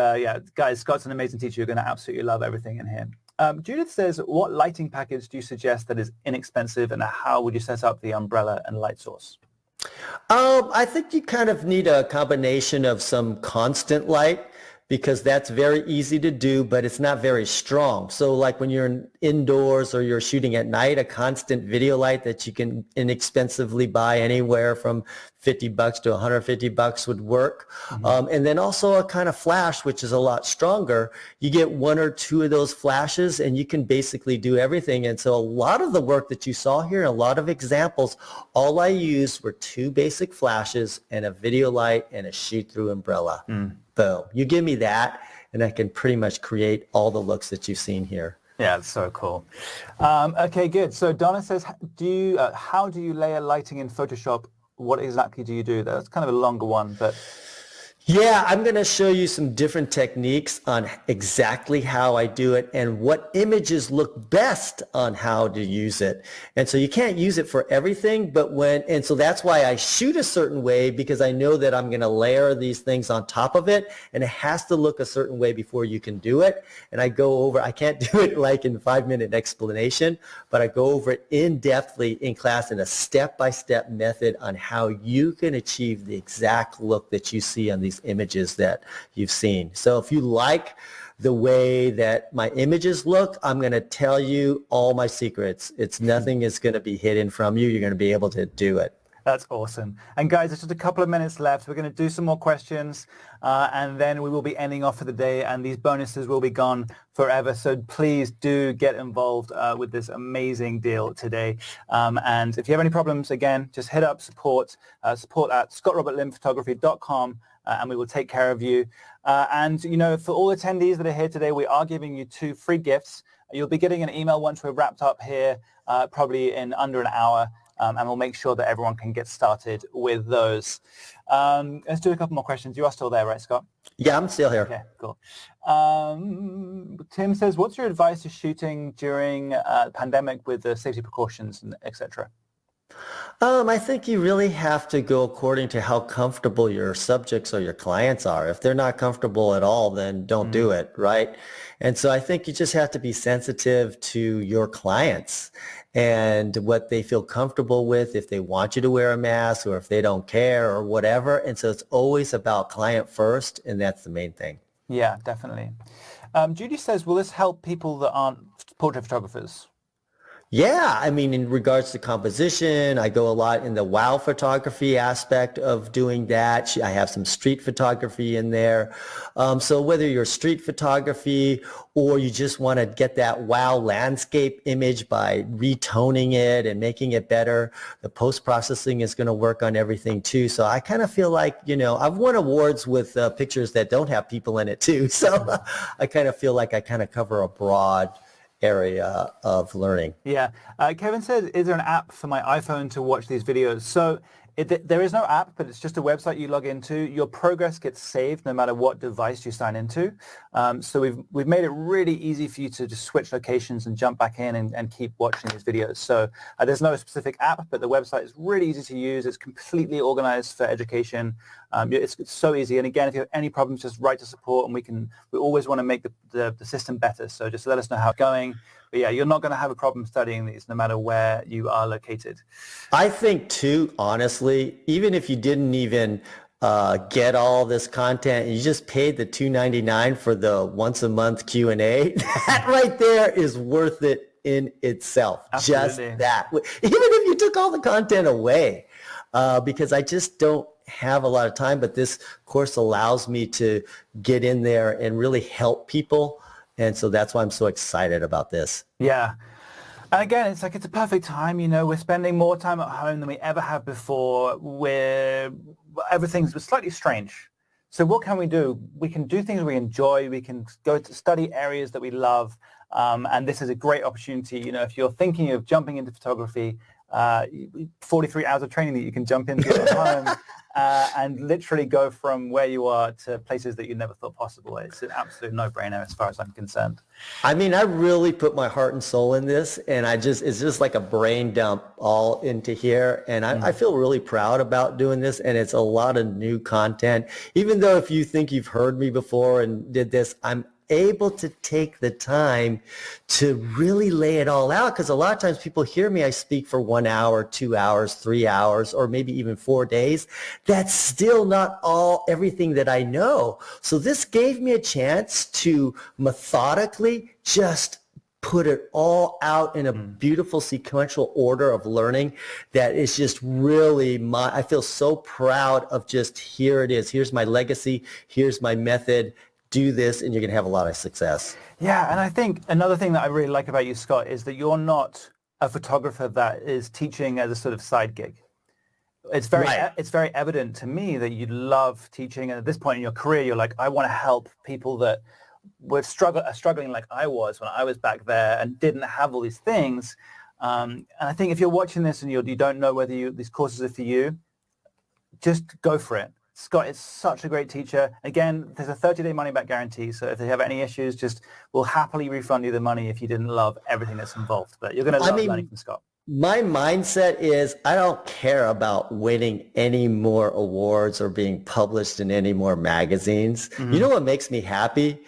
[SPEAKER 2] guys, Scott's an amazing teacher. You're going to absolutely love everything in here. Judith says, what lighting package do you suggest that is inexpensive, and how would you set up the umbrella and light source?
[SPEAKER 1] I think you kind of need a combination of some constant light, because that's very easy to do, but it's not very strong. So like when you're indoors or you're shooting at night, a constant video light that you can inexpensively buy anywhere from $50 to $150 would work. And then also a kind of flash, which is a lot stronger. You get one or two of those flashes and you can basically do everything. And so a lot of the work that you saw here, a lot of examples, all I used were two basic flashes and a video light and a shoot-through umbrella. Boom. You give me that, and I can pretty much create all the looks that you've seen here.
[SPEAKER 2] Yeah, it's so cool. Okay, good. So Donna says, how do you layer lighting in Photoshop? What exactly do you do? That's kind of a longer one, but...
[SPEAKER 1] Yeah, I'm going to show you some different techniques on exactly how I do it and what images look best on how to use it. And so you can't use it for everything, and so that's why I shoot a certain way, because I know that I'm going to layer these things on top of it, and it has to look a certain way before you can do it. And I can't do it like in 5-minute explanation, but I go over it in-depthly in class in a step-by-step method on how you can achieve the exact look that you see on these images that you've seen. So if you like the way that my images look, I'm going to tell you all my secrets. Nothing is going to be hidden from you. You're going to be able to do it.
[SPEAKER 2] That's awesome. And guys, there's just a couple of minutes left. We're going to do some more questions and then we will be ending off for the day, and these bonuses will be gone forever. So please do get involved with this amazing deal today. And if you have any problems, again, just hit up support at scottrobertlimphotography.com. And we will take care of you. And, you know, for all attendees that are here today, we are giving you 2 free gifts. You'll be getting an email once we're wrapped up here, probably in under an hour, and we'll make sure that everyone can get started with those. Let's do a couple more questions. You are still there, right, Scott?
[SPEAKER 1] Yeah, I'm still here.
[SPEAKER 2] Okay, cool. Tim says, what's your advice to shooting during the pandemic with the safety precautions, and et cetera?
[SPEAKER 1] I think you really have to go according to how comfortable your subjects or your clients are. If they're not comfortable at all, then don't do it, right? And so I think you just have to be sensitive to your clients and what they feel comfortable with, if they want you to wear a mask or if they don't care or whatever. And so it's always about client first, and that's the main thing.
[SPEAKER 2] Yeah, definitely. Judy says, will this help people that aren't portrait photographers?
[SPEAKER 1] Yeah, I mean, in regards to composition, I go a lot in the wow photography aspect of doing that. I have some street photography in there. So whether you're street photography or you just want to get that wow landscape image by retoning it and making it better, the post-processing is going to work on everything too. So I kind of feel like, I've won awards with pictures that don't have people in it too. So I kind of feel like I kind of cover a broad area of learning.
[SPEAKER 2] Yeah. Kevin says, is there an app for my iPhone to watch these videos? So there is no app, but it's just a website you log into. Your progress gets saved no matter what device you sign into. So we've made it really easy for you to just switch locations and jump back in and keep watching these videos. So there's no specific app, but the website is really easy to use. It's completely organized for education. It's so easy. And again, if you have any problems, just write to support, and we always want to make the system better. So just let us know how it's going. But yeah, you're not going to have a problem studying these no matter where you are located.
[SPEAKER 1] I think too, honestly, even if you didn't even get all this content and you just paid the $2.99 for the once a month Q&A, that right there is worth it in itself.
[SPEAKER 2] Absolutely.
[SPEAKER 1] Just that. Even if you took all the content away, because I just don't have a lot of time, but this course allows me to get in there and really help people. And so that's why I'm so excited about this.
[SPEAKER 2] Yeah. And again, it's a perfect time. We're spending more time at home than we ever have before. Everything's slightly strange. So what can we do? We can do things we enjoy. We can go to study areas that we love. And this is a great opportunity. If you're thinking of jumping into photography, 43 hours of training that you can jump into at home and literally go from where you are to places that you never thought possible. It's an absolute no-brainer as far as I'm concerned.
[SPEAKER 1] I mean, I really put my heart and soul in this, and it's just like a brain dump all into here. And I feel really proud about doing this, and it's a lot of new content. Even though if you think you've heard me before and did this, I'm able to take the time to really lay it all out, because a lot of times people hear me, I speak for 1 hour, 2 hours, 3 hours, or maybe even 4 days. That's still not everything that I know. So this gave me a chance to methodically just put it all out in a beautiful sequential order of learning that is just really I feel so proud of. Just here it is. Here's my legacy. Here's my method. Do this and you're going to have a lot of success.
[SPEAKER 2] Yeah, and I think another thing that I really like about you, Scott, is that you're not a photographer that is teaching as a sort of side gig. It's very evident to me that you love teaching, and at this point in your career, you're like, I want to help people that were struggling like I was when I was back there and didn't have all these things. And I think if you're watching this and you don't know whether these courses are for you, just go for it. Scott is such a great teacher. Again, there's a 30-day money-back guarantee, so if they have any issues, we'll happily refund you the money if you didn't love everything that's involved. But you're going to love learning from Scott.
[SPEAKER 1] My mindset is I don't care about winning any more awards or being published in any more magazines. You know what makes me happy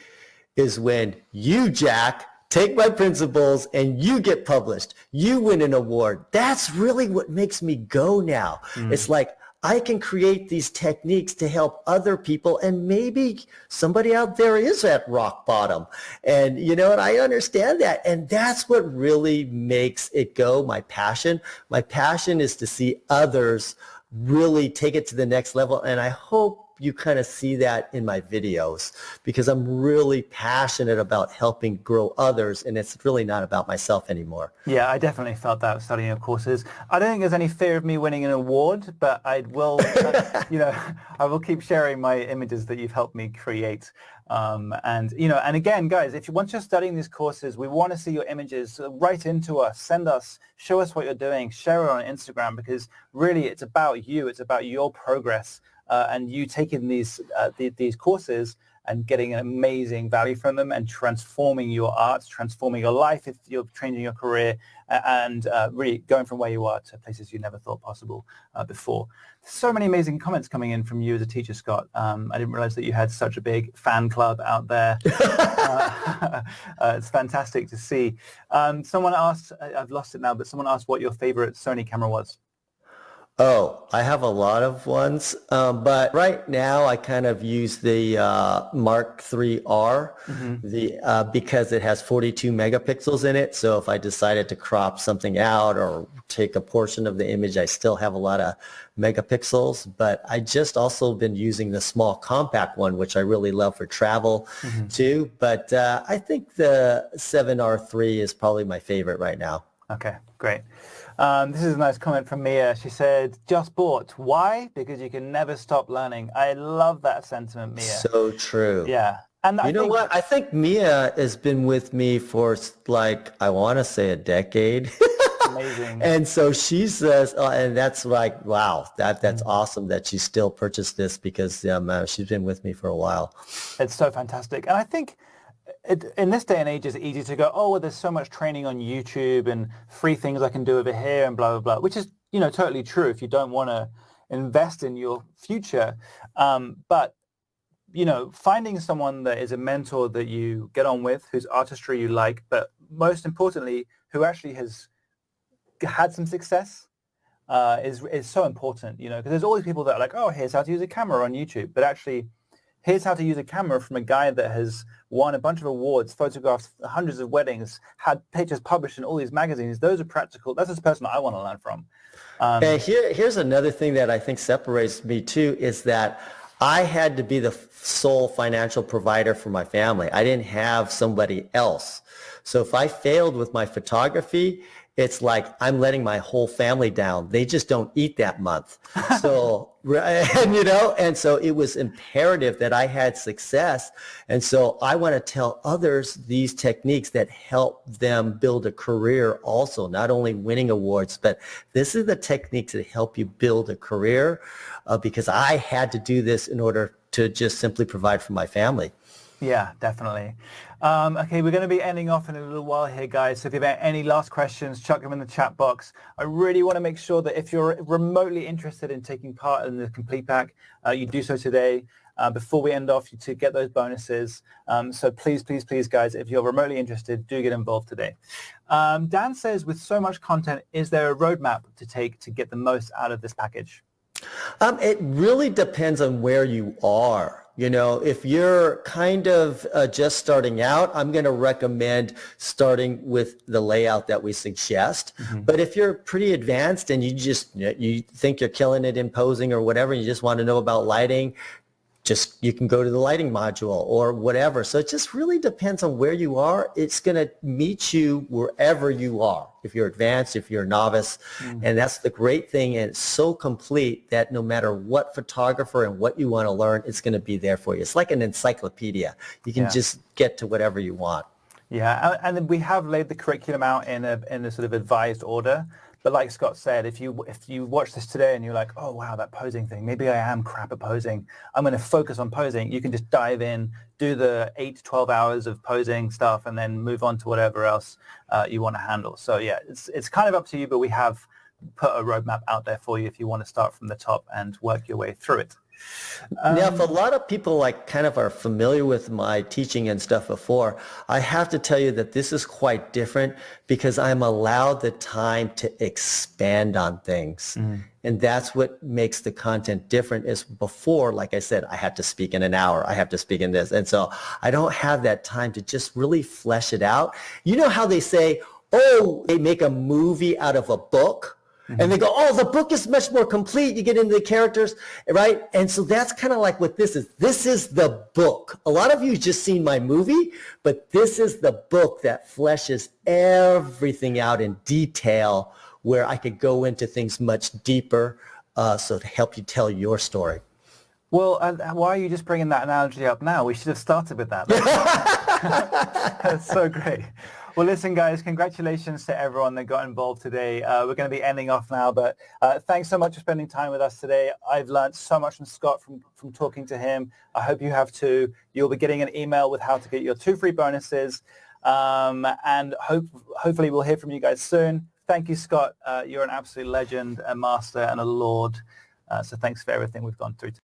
[SPEAKER 1] is when you, Jack, take my principles and you get published. You win an award. That's really what makes me go now. It's like, I can create these techniques to help other people, and maybe somebody out there is at rock bottom. And I understand that. And that's what really makes it go. My passion is to see others really take it to the next level. And I hope you kind of see that in my videos, because I'm really passionate about helping grow others, and it's really not about myself anymore.
[SPEAKER 2] Yeah, I definitely felt that studying your courses. I don't think there's any fear of me winning an award, but I will, I will keep sharing my images that you've helped me create. And again, guys, once you're studying these courses, we want to see your images. Write into us, show us what you're doing, share it on Instagram, because really it's about you. It's about your progress. And you taking these courses and getting an amazing value from them and transforming your art, transforming your life if you're changing your career, and really going from where you are to places you never thought possible before. So many amazing comments coming in from you as a teacher, Scott. I didn't realize that you had such a big fan club out there. It's fantastic to see. Someone asked, I've lost it now, but someone asked what your favorite Sony camera was.
[SPEAKER 1] Oh, I have a lot of ones, but right now I kind of use the Mark III-R because it has 42 megapixels in it. So if I decided to crop something out or take a portion of the image, I still have a lot of megapixels. But I just also been using the small compact one, which I really love for travel too. But I think the 7R3 is probably my favorite right now.
[SPEAKER 2] Okay, great. This is a nice comment from Mia. She said, just bought. Why? Because you can never stop learning. I love that sentiment, Mia.
[SPEAKER 1] So true.
[SPEAKER 2] Yeah. And
[SPEAKER 1] you know what? I think Mia has been with me for like, I want to say a decade.
[SPEAKER 2] Amazing.
[SPEAKER 1] And so she says, and that's like, wow, that's awesome that she still purchased this because she's been with me for a while.
[SPEAKER 2] It's so fantastic. And I think in this day and age, it's easy to go, oh, well, there's so much training on YouTube and free things I can do over here and blah, blah, blah, which is, totally true if you don't want to invest in your future. But, finding someone that is a mentor that you get on with, whose artistry you like, but most importantly, who actually has had some success is so important, because there's always people that are like, oh, here's how to use a camera on YouTube. But actually, here's how to use a camera from a guy that has won a bunch of awards, photographed hundreds of weddings, had pictures published in all these magazines. Those are practical. That's the person I want to learn from.
[SPEAKER 1] And here's another thing that I think separates me too is that I had to be the sole financial provider for my family. I didn't have somebody else. So if I failed with my photography, it's like I'm letting my whole family down. They just don't eat that month. So, and so it was imperative that I had success. And so I want to tell others these techniques that help them build a career also, not only winning awards, but this is the techniques that help you build a career because I had to do this in order to just simply provide for my family.
[SPEAKER 2] Yeah, definitely. Okay, we're going to be ending off in a little while here, guys. So if you have any last questions, chuck them in the chat box. I really want to make sure that if you're remotely interested in taking part in the complete pack, you do so today before we end off to get those bonuses. So please, please, please, guys, if you're remotely interested, do get involved today. Dan says, with so much content, is there a roadmap to take to get the most out of this package?
[SPEAKER 1] It really depends on where you are. If you're kind of just starting out, I'm going to recommend starting with the layout that we suggest. But if you're pretty advanced and you think you're killing it in posing or whatever, and you just want to know about lighting, you can go to the lighting module or whatever. So it just really depends on where you are. It's going to meet you wherever you are. If you're advanced, if you're a novice. And that's the great thing. And it's so complete that no matter what photographer and what you want to learn, it's going to be there for you. It's like an encyclopedia. You can just get to whatever you want.
[SPEAKER 2] Yeah. And we have laid the curriculum out in a sort of advised order. But like Scott said, if you watch this today and you're like, oh, wow, that posing thing, maybe I am crap at posing. I'm going to focus on posing. You can just dive in, do the 8 to 12 hours of posing stuff, and then move on to whatever else you want to handle. So, yeah, it's kind of up to you, but we have put a roadmap out there for you if you want to start from the top and work your way through it.
[SPEAKER 1] Now, if a lot of people kind of are familiar with my teaching and stuff before, I have to tell you that this is quite different because I'm allowed the time to expand on things. And that's what makes the content different is before, like I said, I have to speak in an hour. I have to speak in this. And so I don't have that time to just really flesh it out. You know how they say, oh, they make a movie out of a book? And they go, oh, the book is much more complete. You get into the characters, right? And so that's kind of like what this is. This is the book. A lot of you just seen my movie, but this is the book that fleshes everything out in detail where I could go into things much deeper so to help you tell your story.
[SPEAKER 2] Well, why are you just bringing that analogy up now? We should have started with that. That's so great. Well, listen, guys, congratulations to everyone that got involved today. We're going to be ending off now, but thanks so much for spending time with us today. I've learned so much from Scott from talking to him. I hope you have too. You'll be getting an email with how to get your 2 free bonuses. And hopefully we'll hear from you guys soon. Thank you, Scott. You're an absolute legend, a master, and a lord. So thanks for everything we've gone through today.